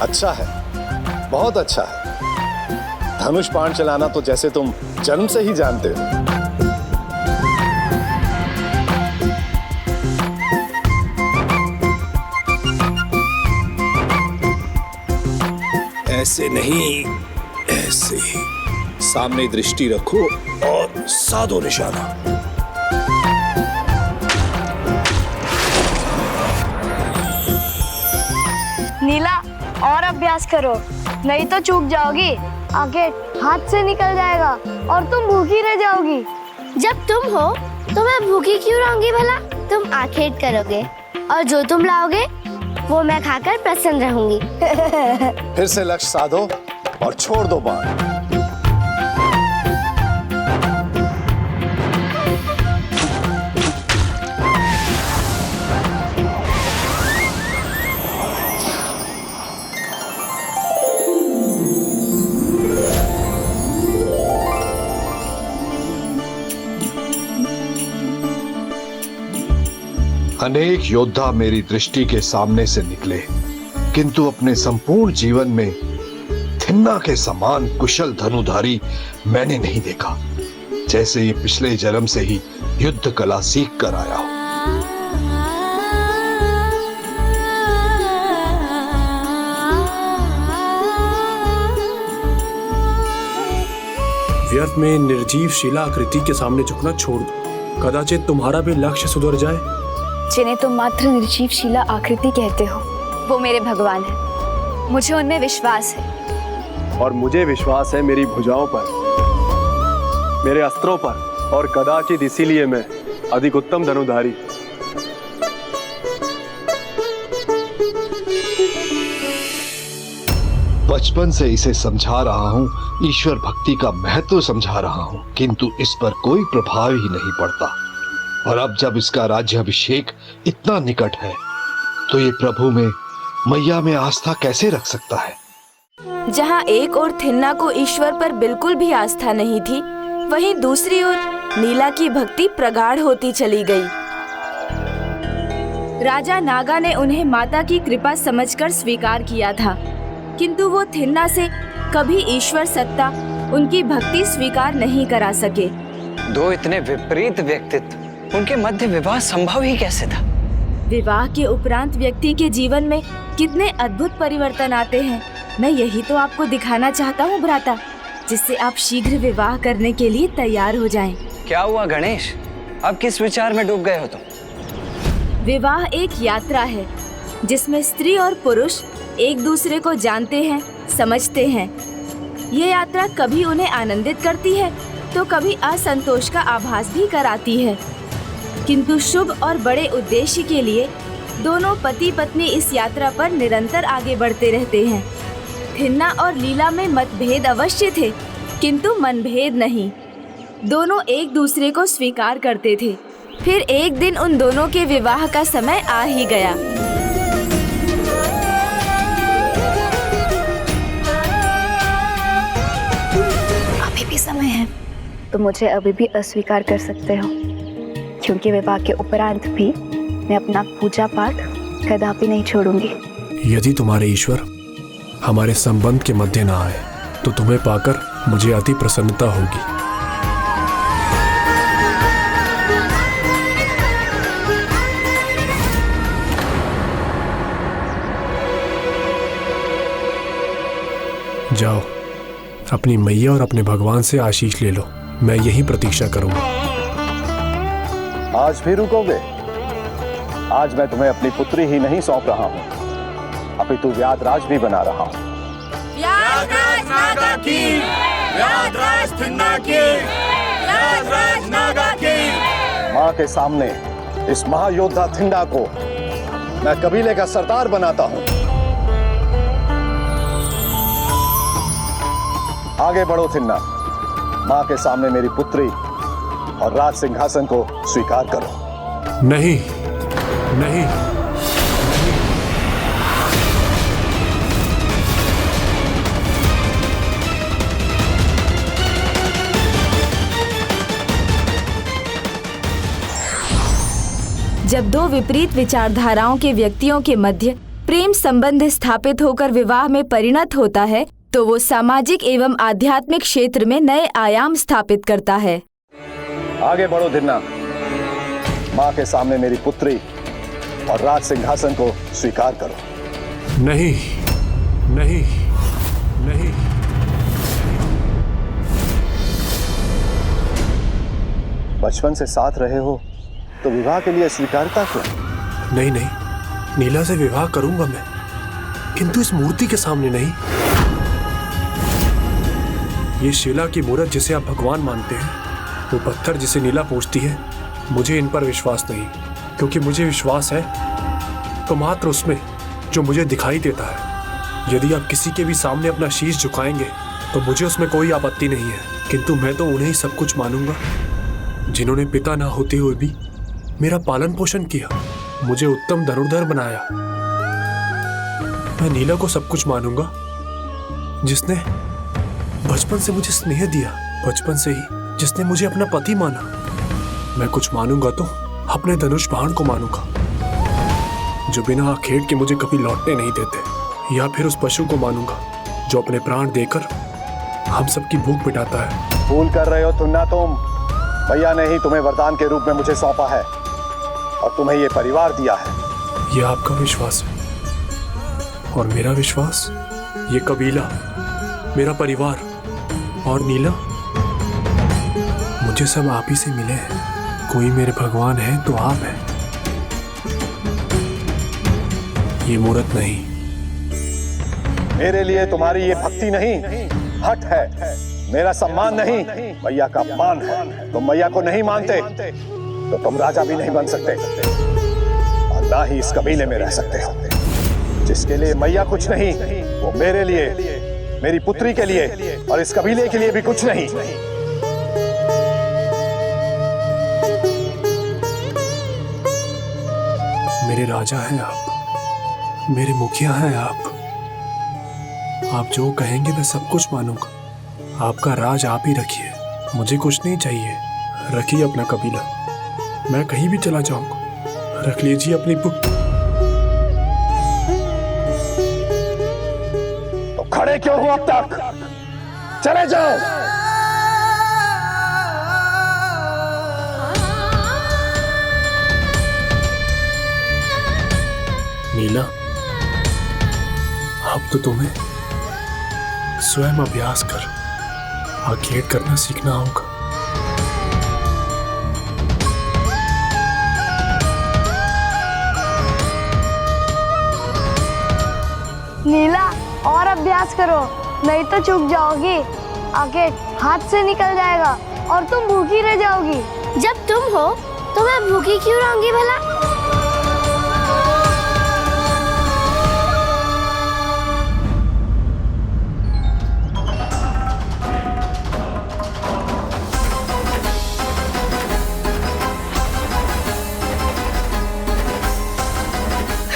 अच्छा है, बहुत अच्छा है। धनुष बाण चलाना तो जैसे तुम जन्म से ही जानते हो। ऐसे नहीं, ऐसे। सामने दृष्टि रखो और साधो निशाना। नीला और अभ्यास करो, नहीं तो चूक जाओगी। आगे हाथ से निकल जाएगा और तुम भूखी रह जाओगी। जब तुम हो तो मैं भूखी क्यों रहूंगी भला? तुम आखेट करोगे और जो तुम लाओगे वो मैं खाकर प्रसन्न रहूंगी। फिर से लक्ष्य साधो और छोड़ दो बाण। अनेक योद्धा मेरी दृष्टि के सामने से निकले, किंतु अपने संपूर्ण जीवन में थिन्ना के समान कुशल धनुधारी मैंने नहीं देखा, जैसे ये पिछले जन्म से ही युद्ध कला सीख कर आया हो। व्यर्थ में निर्जीव शिला आकृति के सामने झुकना छोड़ दो, कदाचित तुम्हारा भी लक्ष्य सुधर जाए। जिन्हें तुम मात्र निर्जीव शिला आकृति कहते हो, वो मेरे भगवान हैं। मुझे उनमें विश्वास है। और मुझे विश्वास है मेरी भुजाओं पर, मेरे अस्त्रों पर, और कदाचित इसीलिए मैं अधिक उत्तम धनुधारी। बचपन से इसे समझा रहा हूँ, ईश्वर भक्ति का महत्व समझा रहा हूँ, किंतु इस पर कोई प्रभाव ही नहीं पड़ता। और अब जब इसका राज्याभिषेक इतना निकट है, तो ये प्रभु में, मैया में आस्था कैसे रख सकता है? जहाँ एक ओर थिन्ना को ईश्वर पर बिल्कुल भी आस्था नहीं थी, वहीं दूसरी ओर नीला की भक्ति प्रगाढ़ होती चली गई। राजा नागा ने उन्हें माता की कृपा समझकर स्वीकार किया था, किंतु वो थिन्ना से कभी ईश्वर सत्ता, उनकी भक्ति स्वीकार नहीं करा सके। दो इतने विपरीत व्यक्तित्व, उनके मध्य विवाह संभव ही कैसे था? विवाह के उपरांत व्यक्ति के जीवन में कितने अद्भुत परिवर्तन आते हैं, मैं यही तो आपको दिखाना चाहता हूँ भ्राता, जिससे आप शीघ्र विवाह करने के लिए तैयार हो जाएं। क्या हुआ गणेश, अब किस विचार में डूब गए हो तुम? विवाह एक यात्रा है, जिसमें स्त्री और पुरुष एक दूसरे को जानते हैं, समझते हैं। ये यात्रा कभी उन्हें आनंदित करती है, तो कभी असंतोष का आभास भी कराती है, किंतु शुभ और बड़े उद्देश्य के लिए दोनों पति पत्नी इस यात्रा पर निरंतर आगे बढ़ते रहते हैं। थिन्ना और लीला में मतभेद अवश्य थे, किंतु मनभेद नहीं। दोनों एक दूसरे को स्वीकार करते थे। फिर एक दिन उन दोनों के विवाह का समय आ ही गया। अभी भी समय है, तो मुझे अभी भी अस्वीकार कर सकते हो, क्योंकि विवाह के उपरांत भी मैं अपना पूजा पाठ कदापि नहीं छोड़ूंगी। यदि तुम्हारे ईश्वर हमारे संबंध के मध्य ना आए, तो तुम्हें पाकर मुझे अति प्रसन्नता होगी। जाओ, अपनी मैया और अपने भगवान से आशीष ले लो, मैं यही प्रतीक्षा करूंगा। आज भी रुकोगे? आज मैं तुम्हें अपनी पुत्री ही नहीं सौंप रहा हूँ, अपितु व्याधराज भी बना रहा हूँ। व्याधराज नागा की, व्याधराज थिन्ना की, व्याधराज नागा की। माँ के सामने इस महायोद्धा थिन्ना को मैं कबीले का सरदार बनाता हूँ। आगे बढ़ो थिन्ना, माँ के सामने मेरी पुत्री और राज सिंहासन को स्वीकार करो। नहीं, नहीं। जब दो विपरीत विचारधाराओं के व्यक्तियों के मध्य प्रेम संबंध स्थापित होकर विवाह में परिणत होता है, तो वो सामाजिक एवं आध्यात्मिक क्षेत्र में नए आयाम स्थापित करता है। आगे बढ़ो थिन्ना, माँ के सामने मेरी पुत्री और राज सिंहासन को स्वीकार करो। नहीं, नहीं, नहीं। बचपन से साथ रहे हो, तो विवाह के लिए स्वीकारता क्यों? नहीं, नहीं, नीला से विवाह करूंगा मैं, किंतु इस मूर्ति के सामने नहीं। ये शिला की मूर्त जिसे आप भगवान मानते हैं, वो पत्थर जिसे नीला पूजती है, मुझे इन पर विश्वास नहीं, क्योंकि मुझे विश्वास है तो मात्र उसमें जो मुझे दिखाई देता है। यदि आप किसी के भी सामने अपना शीश झुकाएंगे तो मुझे उसमें कोई आपत्ति नहीं है, किंतु मैं तो उन्हें ही सब कुछ मानूंगा जिन्होंने पिता ना होते हुए भी मेरा पालन पोषण किया, मुझे उत्तम धनुर्धर बनाया। मैं नीला को सब कुछ मानूंगा जिसने बचपन से मुझे स्नेह दिया, बचपन से ही जिसने मुझे अपना पति माना। मैं कुछ मानूंगा तो अपने धनुष बाण को मानूंगा जो बिना आखेट के मुझे कभी लौटने नहीं देते, या फिर उस पशु को मानूंगा जो अपने प्राण देकर हम सबकी भूख मिटाता है। भूल कर रहे हो तुन्ना तुम। भैया ने ही तुम्हें वरदान के रूप में मुझे सौंपा है और तुम्हें ये परिवार दिया है। ये आपका विश्वास है और मेरा विश्वास, ये कबीला, मेरा परिवार और नीला, मुझे सब आप ही से मिले हैं। कोई मेरे भगवान है तो आप हैं, ये मूर्त नहीं। मेरे लिए तुम्हारी ये भक्ति नहीं, हट है। मेरा सम्मान नहीं, मैया का मान है। तुम मैया को नहीं मानते तो तुम राजा भी नहीं बन सकते और ना ही इस कबीले में रह सकते हो। जिसके लिए मैया कुछ नहीं, वो मेरे लिए, मेरी पुत्री के लिए और इस कबीले के लिए भी कुछ नहीं। मेरे राजा हैं आप, मेरे मुखिया हैं आप जो कहेंगे मैं सब कुछ मानूंगा। आपका राज आप ही रखिए, मुझे कुछ नहीं चाहिए। रखिए अपना कबीला, मैं कहीं भी चला जाऊंगा। रख लीजिए अपनी तो खड़े क्यों हो अब तक? चले जाओ। नीला, अब तो तुम्हें स्वयं अभ्यास कर आखेट करना सीखना होगा। नीला, और अभ्यास करो, नहीं तो चूक जाओगी। आखेट हाथ से निकल जाएगा और तुम भूखी रह जाओगी। जब तुम हो तो मैं भूखी क्यों रहूंगी भला?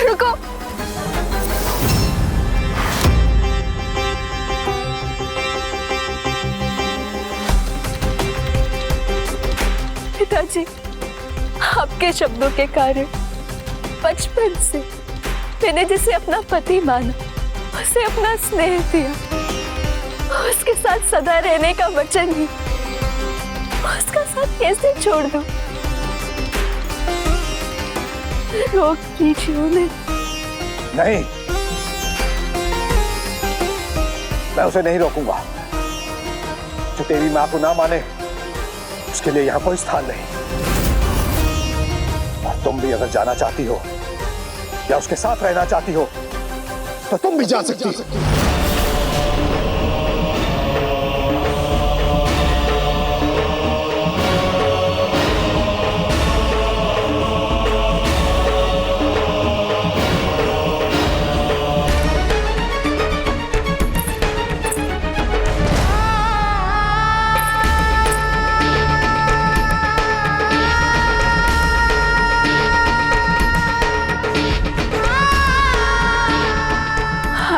रुको, पिताजी, आपके शब्दों के कारण बचपन से मैंने जिसे अपना पति माना, उसे अपना स्नेह दिया, उसके साथ सदा रहने का वचन ही, उसका साथ कैसे छोड़ दूं? रोक कीजिए उन्हें। नहीं, मैं उसे नहीं रोकूंगा। जो तेरी मां को ना माने उसके लिए यहां कोई स्थान नहीं। और तुम भी अगर जाना चाहती हो या उसके साथ रहना चाहती हो तो तुम भी जा सकती हो।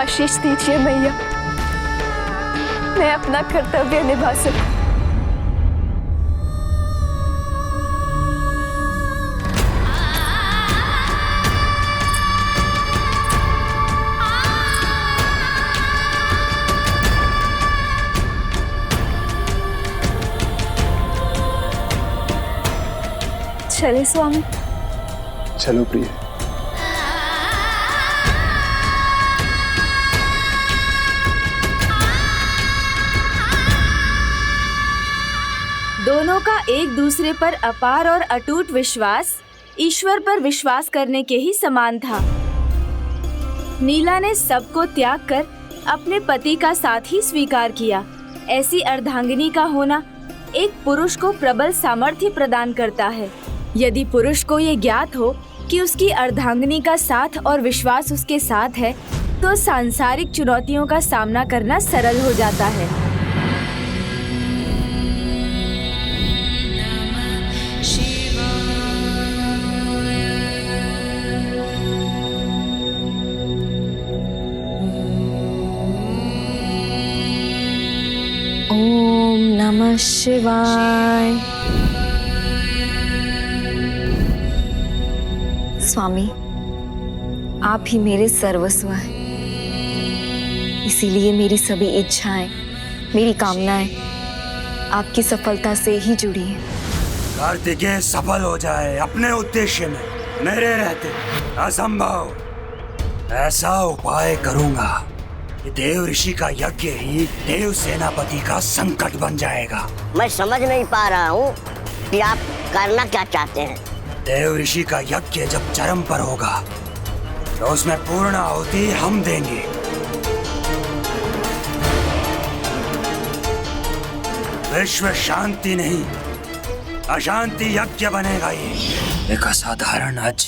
आशीष दीजिए मैया, मैं अपना कर्तव्य निभा सकूं। चले स्वामी। चलो प्रिय। दोनों का एक दूसरे पर अपार और अटूट विश्वास ईश्वर पर विश्वास करने के ही समान था। नीला ने सबको त्याग कर अपने पति का साथ ही स्वीकार किया। ऐसी अर्धांगिनी का होना एक पुरुष को प्रबल सामर्थ्य प्रदान करता है। यदि पुरुष को ये ज्ञात हो कि उसकी अर्धांगिनी का साथ और विश्वास उसके साथ है, तो सांसारिक चुनौतियों का सामना करना सरल हो जाता है। ओम नमः शिवाय। स्वामी, आप ही मेरे सर्वस्व हैं। इसीलिए मेरी सभी इच्छाएं, मेरी कामनाएं आपकी सफलता से ही जुड़ी हैं। कार्तिकेय सफल हो जाए अपने उद्देश्य में, मेरे रहते असंभव। ऐसा उपाय करूंगा कि देव ऋषि का यज्ञ ही देव सेनापति का संकट बन जाएगा। मैं समझ नहीं पा रहा हूँ कि आप करना क्या चाहते हैं। देव ऋषि का यज्ञ जब चरम पर होगा तो उसमें पूर्ण आहुति हम देंगे। विश्व शांति नहीं, अशांति यज्ञ बनेगा। ये एक असाधारण अज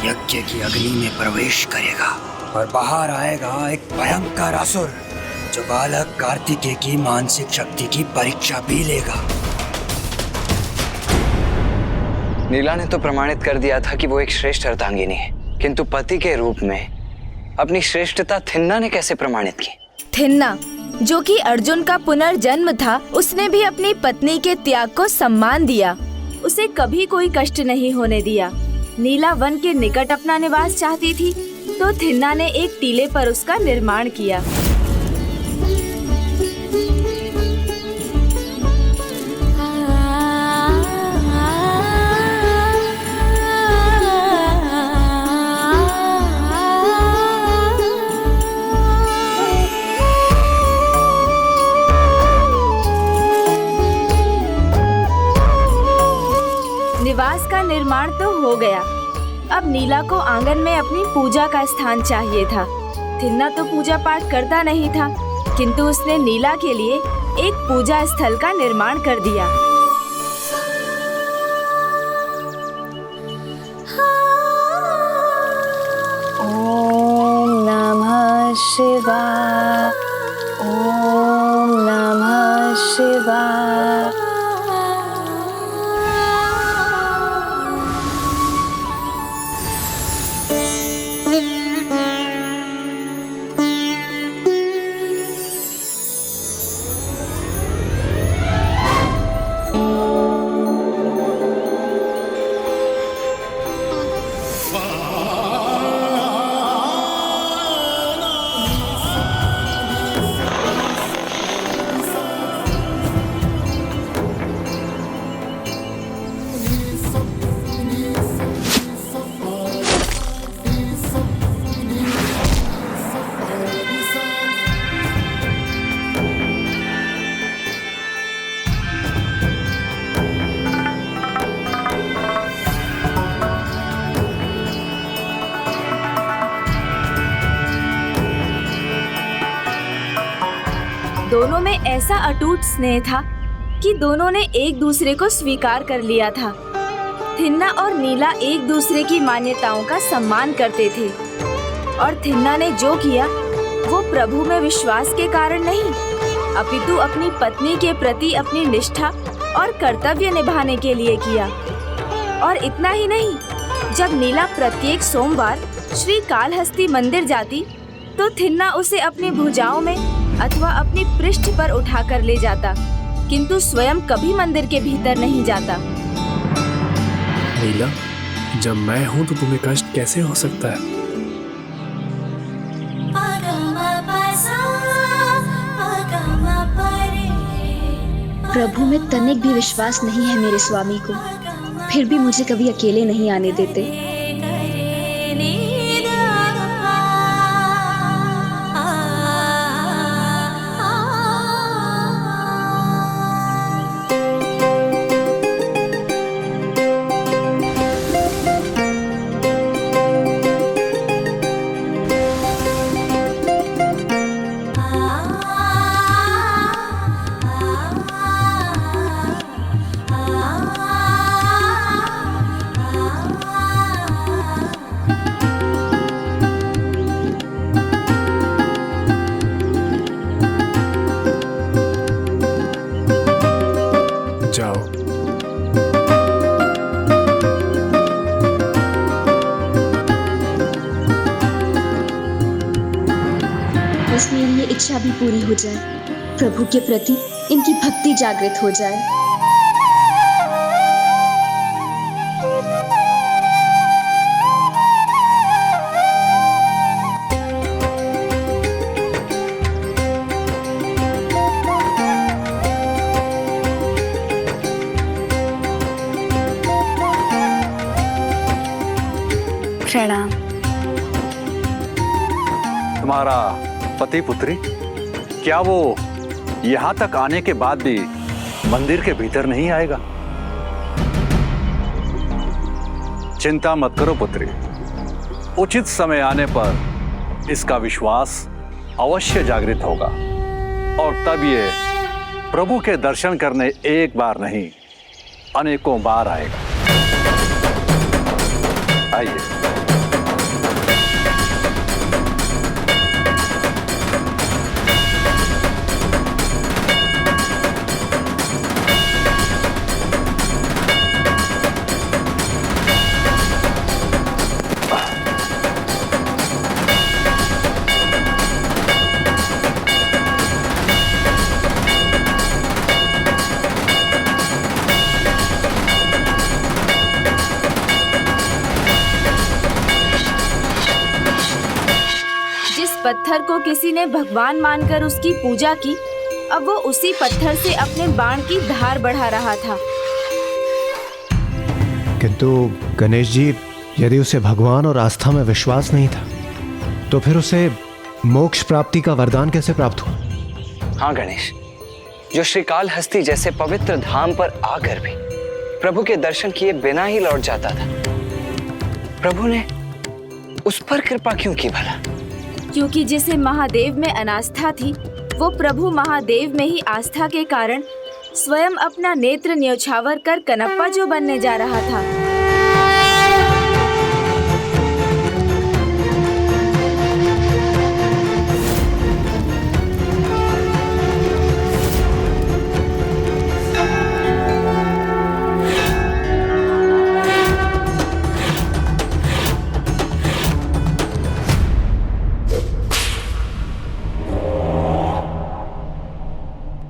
यज्ञ की अग्नि में प्रवेश करेगा और बाहर आएगा एक भयंकर असुर जो बालक कार्तिकेय की मानसिक शक्ति की परीक्षा भी लेगा। नीला ने तो प्रमाणित कर दिया था कि वो एक श्रेष्ठ अर्धांगिनी है, किंतु पति के रूप में अपनी श्रेष्ठता थिन्ना ने कैसे प्रमाणित की? थिन्ना, जो कि अर्जुन का पुनर्जन्म था, उसने भी अपनी पत्नी के त्याग को सम्मान दिया। उसे कभी कोई कष्ट नहीं होने दिया। नीला वन के निकट अपना निवास चाहती थी, तो थिन्ना ने एक टीले पर उसका निर्माण किया। निवास का निर्माण तो हो गया। अब नीला को आंगन में अपनी पूजा का स्थान चाहिए था। थिन्ना तो पूजा पाठ करता नहीं था, किंतु उसने नीला के लिए एक पूजा स्थल का निर्माण कर दिया। ओम नमः शिवाय। ओम नमः शिवाय। दोनों में ऐसा अटूट स्नेह था कि दोनों ने एक दूसरे को स्वीकार कर लिया था। थिन्ना और नीला एक दूसरे की मान्यताओं का सम्मान करते थे, और थिन्ना ने जो किया वो प्रभु में विश्वास के कारण नहीं, अपितु अपनी पत्नी के प्रति अपनी निष्ठा और कर्तव्य निभाने के लिए किया। और इतना ही नहीं, जब नीला प्रत्येक सोमवार श्री कालहस्ती मंदिर जाती, तो थिन्ना उसे अपनी भुजाओं में अथवा अपनी पृष्ठ पर उठाकर ले जाता, किंतु स्वयं कभी मंदिर के भीतर नहीं जाता। नीला, जब मैं हूँ तो तुम्हें कष्ट कैसे हो सकता है? प्रभु में तनिक भी विश्वास नहीं है मेरे स्वामी को, फिर भी मुझे कभी अकेले नहीं आने देते। इच्छा भी पूरी हो जाए, प्रभु के प्रति इनकी भक्ति जागृत हो जाए। प्रणाम। तुम्हारा पति पुत्री, क्या वो यहाँ तक आने के बाद भी मंदिर के भीतर नहीं आएगा? चिंता मत करो पुत्री, उचित समय आने पर इसका विश्वास अवश्य जागृत होगा और तब ये प्रभु के दर्शन करने एक बार नहीं अनेकों बार आएगा। आइए। पत्थर को किसी ने भगवान मानकर उसकी पूजा की, अब वो उसी पत्थर से अपने बाण की धार बढ़ा रहा था। किंतु गणेश जी, यदि उसे भगवान और आस्था में विश्वास नहीं था तो फिर उसे मोक्ष प्राप्ति का वरदान कैसे प्राप्त हुआ? हाँ गणेश, जो श्रीकालहस्ती जैसे पवित्र धाम पर आकर भी प्रभु के दर्शन किए बिना ही लौट जाता था, प्रभु ने उस पर कृपा क्यों की भला? क्योंकि जिसे महादेव में अनास्था थी, वो प्रभु महादेव में ही आस्था के कारण स्वयं अपना नेत्र न्योछावर कर कनप्पा जो बनने जा रहा था।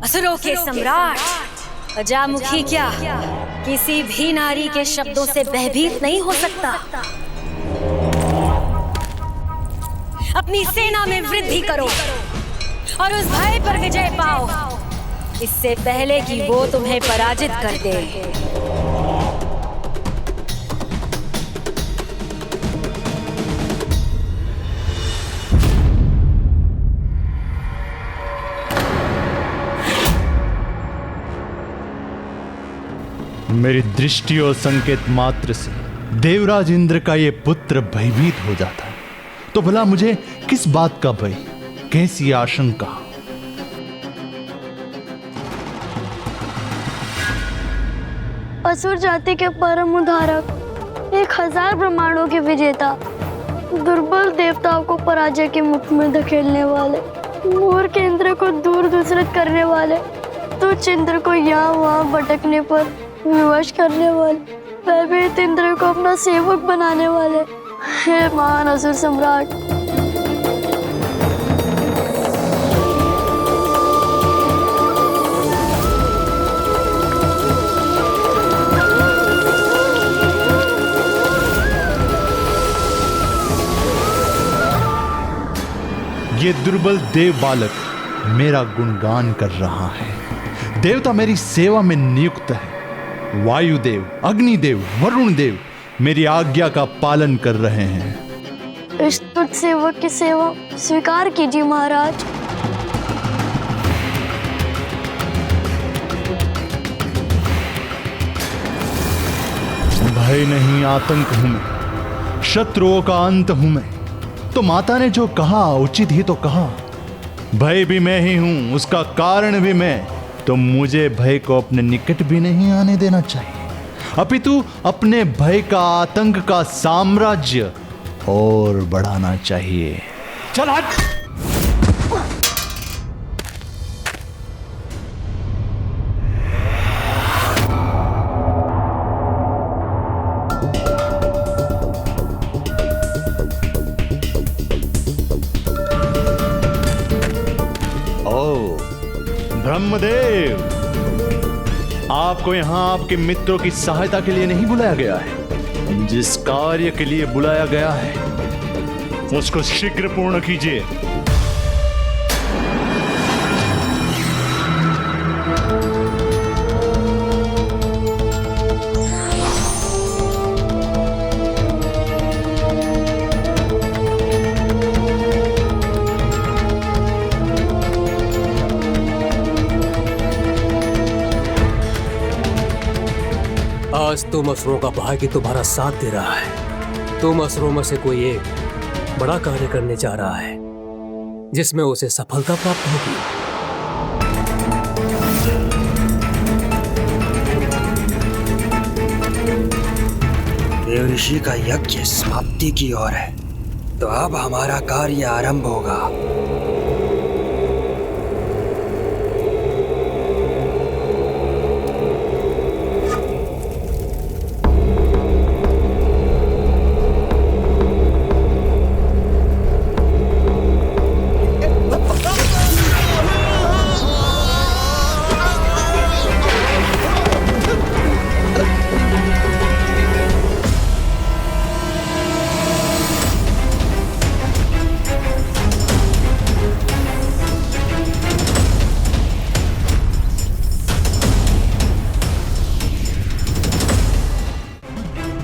असुरों के सम्राट अजामुखी क्या किसी भी नारी के शब्दों से भयभीत नहीं हो सकता। अपनी सेना में वृद्धि करो और उस भय पर विजय पाओ, इससे पहले कि वो तुम्हें पराजित कर दे। मेरी दृष्टि और संकेत मात्र से देवराज इंद्र का ये पुत्र भयभीत हो जाता है, तो भला मुझे किस बात का भय, कैसी आशंका? असुर जाति के परम उद्धारक, 1000 ब्रह्मांडों के विजेता, दुर्बल देवताओं को पराजय के मुख में धकेलने वाले, मूर्ख इंद्र को दूर दूसरत करने वाले, तुच्छ इंद्र को यहाँ वहाँ भटकने पर विवश करने वाले, भयभीत इंद्र को अपना सेवक बनाने वाले, हे महान असुर सम्राट, ये दुर्बल देव बालक मेरा गुणगान कर रहा है। देवता मेरी सेवा में नियुक्त है। वायुदेव, अग्निदेव, वरुण देव मेरी आज्ञा का पालन कर रहे हैं। इस तुच्छ सेवक की सेवा स्वीकार कीजिए महाराज। भय नहीं, आतंक हूं मैं, शत्रुओं का अंत हूं मैं। तो माता ने जो कहा उचित ही तो कहा। भय भी मैं ही हूं, उसका कारण भी मैं, तो मुझे भय को अपने निकट भी नहीं आने देना चाहिए, अपितु अपने भय का, आतंक का साम्राज्य और बढ़ाना चाहिए। चल हट। ब्रह्मदेव, आपको यहाँ आपके मित्रों की सहायता के लिए नहीं बुलाया गया है। जिस कार्य के लिए बुलाया गया है उसको शीघ्र पूर्ण कीजिए। आज तुम असुरों का भाग्य तुम्हारा साथ दे रहा है। तुम असुरों में से कोई एक बड़ा कार्य करने जा रहा है जिसमें उसे सफलता प्राप्त होगी। देव ऋषि का यज्ञ समाप्ति की ओर है, तो अब हमारा कार्य आरंभ होगा।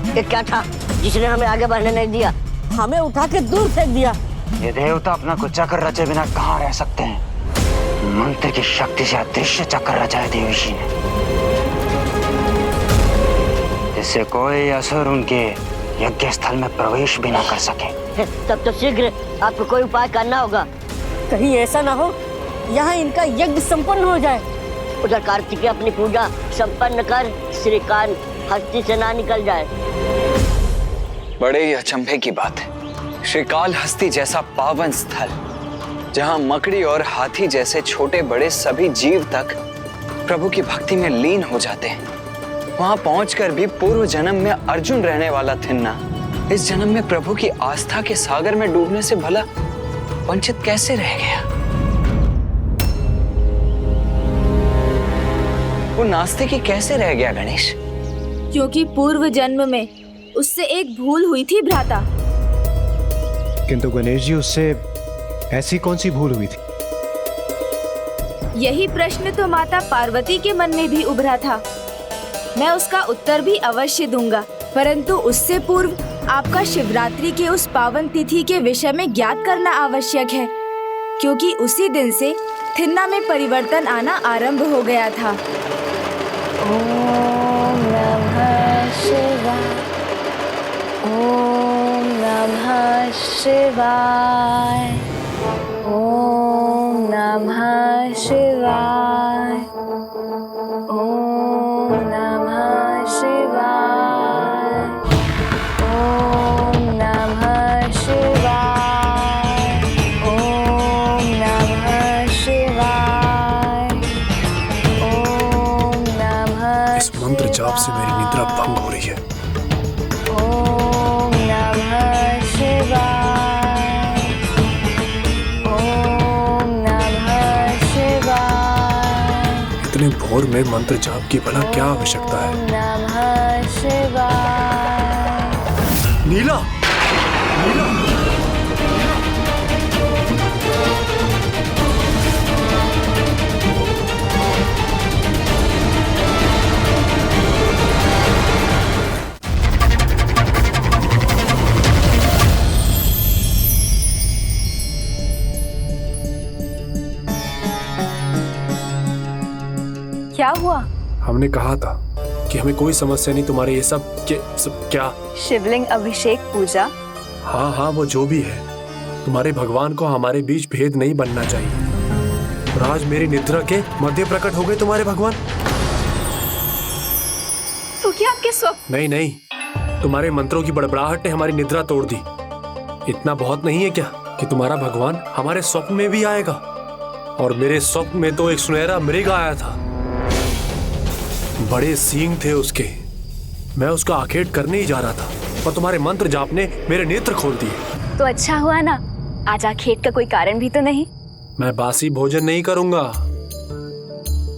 ये क्या था जिसने हमें आगे बढ़ने नहीं दिया? हमें उठा के दूर फेंक दिया। ये देवता अपना कुछ चक्र रचे बिना कहाँ रह सकते हैं? मंत्र की शक्ति से अदृश्य चक्र रचा है देव ऋषि ने, जिससे कोई असुर उनके यज्ञ स्थल में प्रवेश भी ना कर सके। तब तो शीघ्र आपको कोई उपाय करना होगा। कहीं ऐसा ना हो यहाँ इनका यज्ञ संपन्न हो जाए। उधर कार्तिकेय अपनी पूजा संपन्न कर श्रीकाल हस्ती से ना निकल जाए। बड़े ही अचंभे की बात है। श्रीकाल हस्ती जैसा पावन स्थल, जहां मकड़ी और हाथी जैसे छोटे बड़े सभी जीव तक प्रभु की भक्ति में लीन हो जाते हैं, वहां पहुंचकर भी पूर्व जन्म में अर्जुन रहने वाला थिन्ना इस जन्म में प्रभु की आस्था के सागर में डूबने से भला वंचित कैसे रह गया? वो नास्तिक ही कैसे रह गया गणेश? क्योंकि पूर्व जन्म में उससे एक भूल हुई थी भ्राता। किंतु गणेश जी, उससे ऐसी कौन सी भूल हुई थी? यही प्रश्न तो माता पार्वती के मन में भी उभरा था। मैं उसका उत्तर भी अवश्य दूंगा, परंतु उससे पूर्व आपका शिवरात्रि के उस पावन तिथि के विषय में ज्ञात करना आवश्यक है, क्योंकि उसी दिन से थिन्ना में परिवर्तन आना आरंभ हो गया था। ओम नमः शिवाय, ओम नमः शिवाय, ओम नमः शिवाय, ओम नमः शिवाय, ओम नमः शिवाय, ओम नमः शिवाय, ओम नमः। इस मंत्र जाप से मेरी निद्रा भंग हो रही है। ओम नमः शिवाय, ओम नमः शिवाय, इतने भोर में मंत्र जाप की भला क्या आवश्यकता है? नमः शिवाय। नीला, नीला। क्या हुआ? हमने कहा था कि हमें कोई समस्या नहीं, तुम्हारे ये सब क्या? शिवलिंग अभिषेक पूजा। हाँ हाँ, वो जो भी है, तुम्हारे भगवान को हमारे बीच भेद नहीं बनना चाहिए। और आज मेरी निद्रा के मध्य प्रकट हो गए तुम्हारे भगवान। तो क्या आपके स्वप्न? नहीं नहीं, तुम्हारे मंत्रों की बड़बड़ाहट ने हमारी निद्रा तोड़ दी। इतना बहुत नहीं है क्या कि तुम्हारा भगवान हमारे स्वप्न में भी आएगा? और मेरे स्वप्न में तो एक सुनहरा मृग आया था, बड़े सींग थे उसके। मैं उसका आखेट करने ही जा रहा था और तुम्हारे मंत्र जाप ने मेरे नेत्र खोल दिए। तो अच्छा हुआ ना, आज आखेट का कोई कारण भी तो नहीं। मैं बासी भोजन नहीं करूंगा।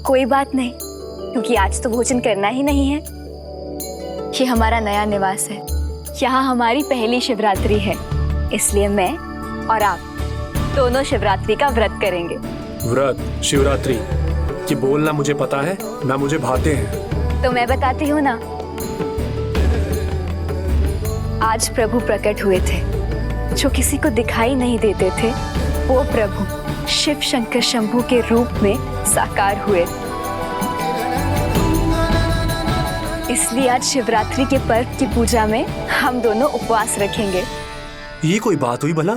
कोई बात नहीं, क्योंकि आज तो भोजन करना ही नहीं है। ये हमारा नया निवास है, यहाँ हमारी पहली शिवरात्रि है, इसलिए मैं और आप दोनों शिवरात्रि का व्रत करेंगे। व्रत, शिवरात्रि, ये बोलना मुझे पता है, ना मुझे भाते हैं। तो मैं बताती हूँ ना। आज प्रभु प्रकट हुए थे, जो किसी को दिखाई नहीं देते थे। वो प्रभु शिव शंकर शंभू के रूप में साकार हुए। इसलिए आज शिवरात्रि के पर्व की पूजा में हम दोनों उपवास रखेंगे। ये कोई बात हुई भला?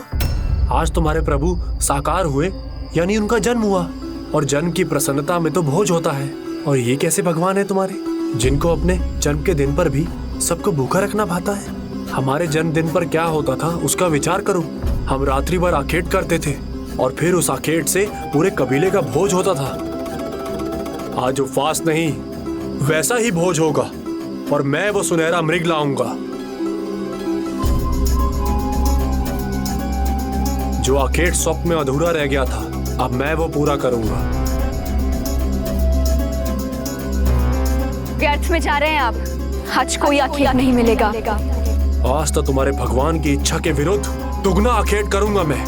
आज तुम्हारे प्रभु साकार हुए, यानी उनका जन्म हुआ, और जन्म की प्रसन्नता में तो भोज होता है। और ये कैसे भगवान है तुम्हारे, जिनको अपने जन्म के दिन पर भी सबको भूखा रखना भाता है? हमारे जन्मदिन पर क्या होता था उसका विचार करो। हम रात्रि भर आखेट करते थे और फिर उस आखेट से पूरे कबीले का भोज होता था। आज उपवास नहीं, वैसा ही भोज होगा, और मैं वो सुनहरा मृग लाऊंगा जो आखेट स्वप्न में अधूरा रह गया था। अब मैं वो पूरा करूंगा। व्यर्थ में जा रहे हैं आप, आज कोई आखेट नहीं मिलेगा। आज तो तुम्हारे भगवान की इच्छा के विरुद्ध दुगना आखेट करूंगा मैं,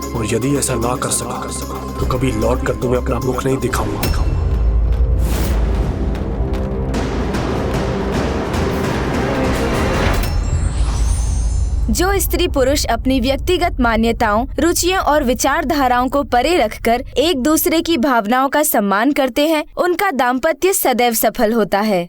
और यदि ऐसा ना कर सका तो कभी लौट कर तुम्हें अपना मुख नहीं दिखाऊंगा। जो स्त्री पुरुष अपनी व्यक्तिगत मान्यताओं, रुचियों और विचारधाराओं को परे रखकर एक दूसरे की भावनाओं का सम्मान करते हैं, उनका दाम्पत्य सदैव सफल होता है।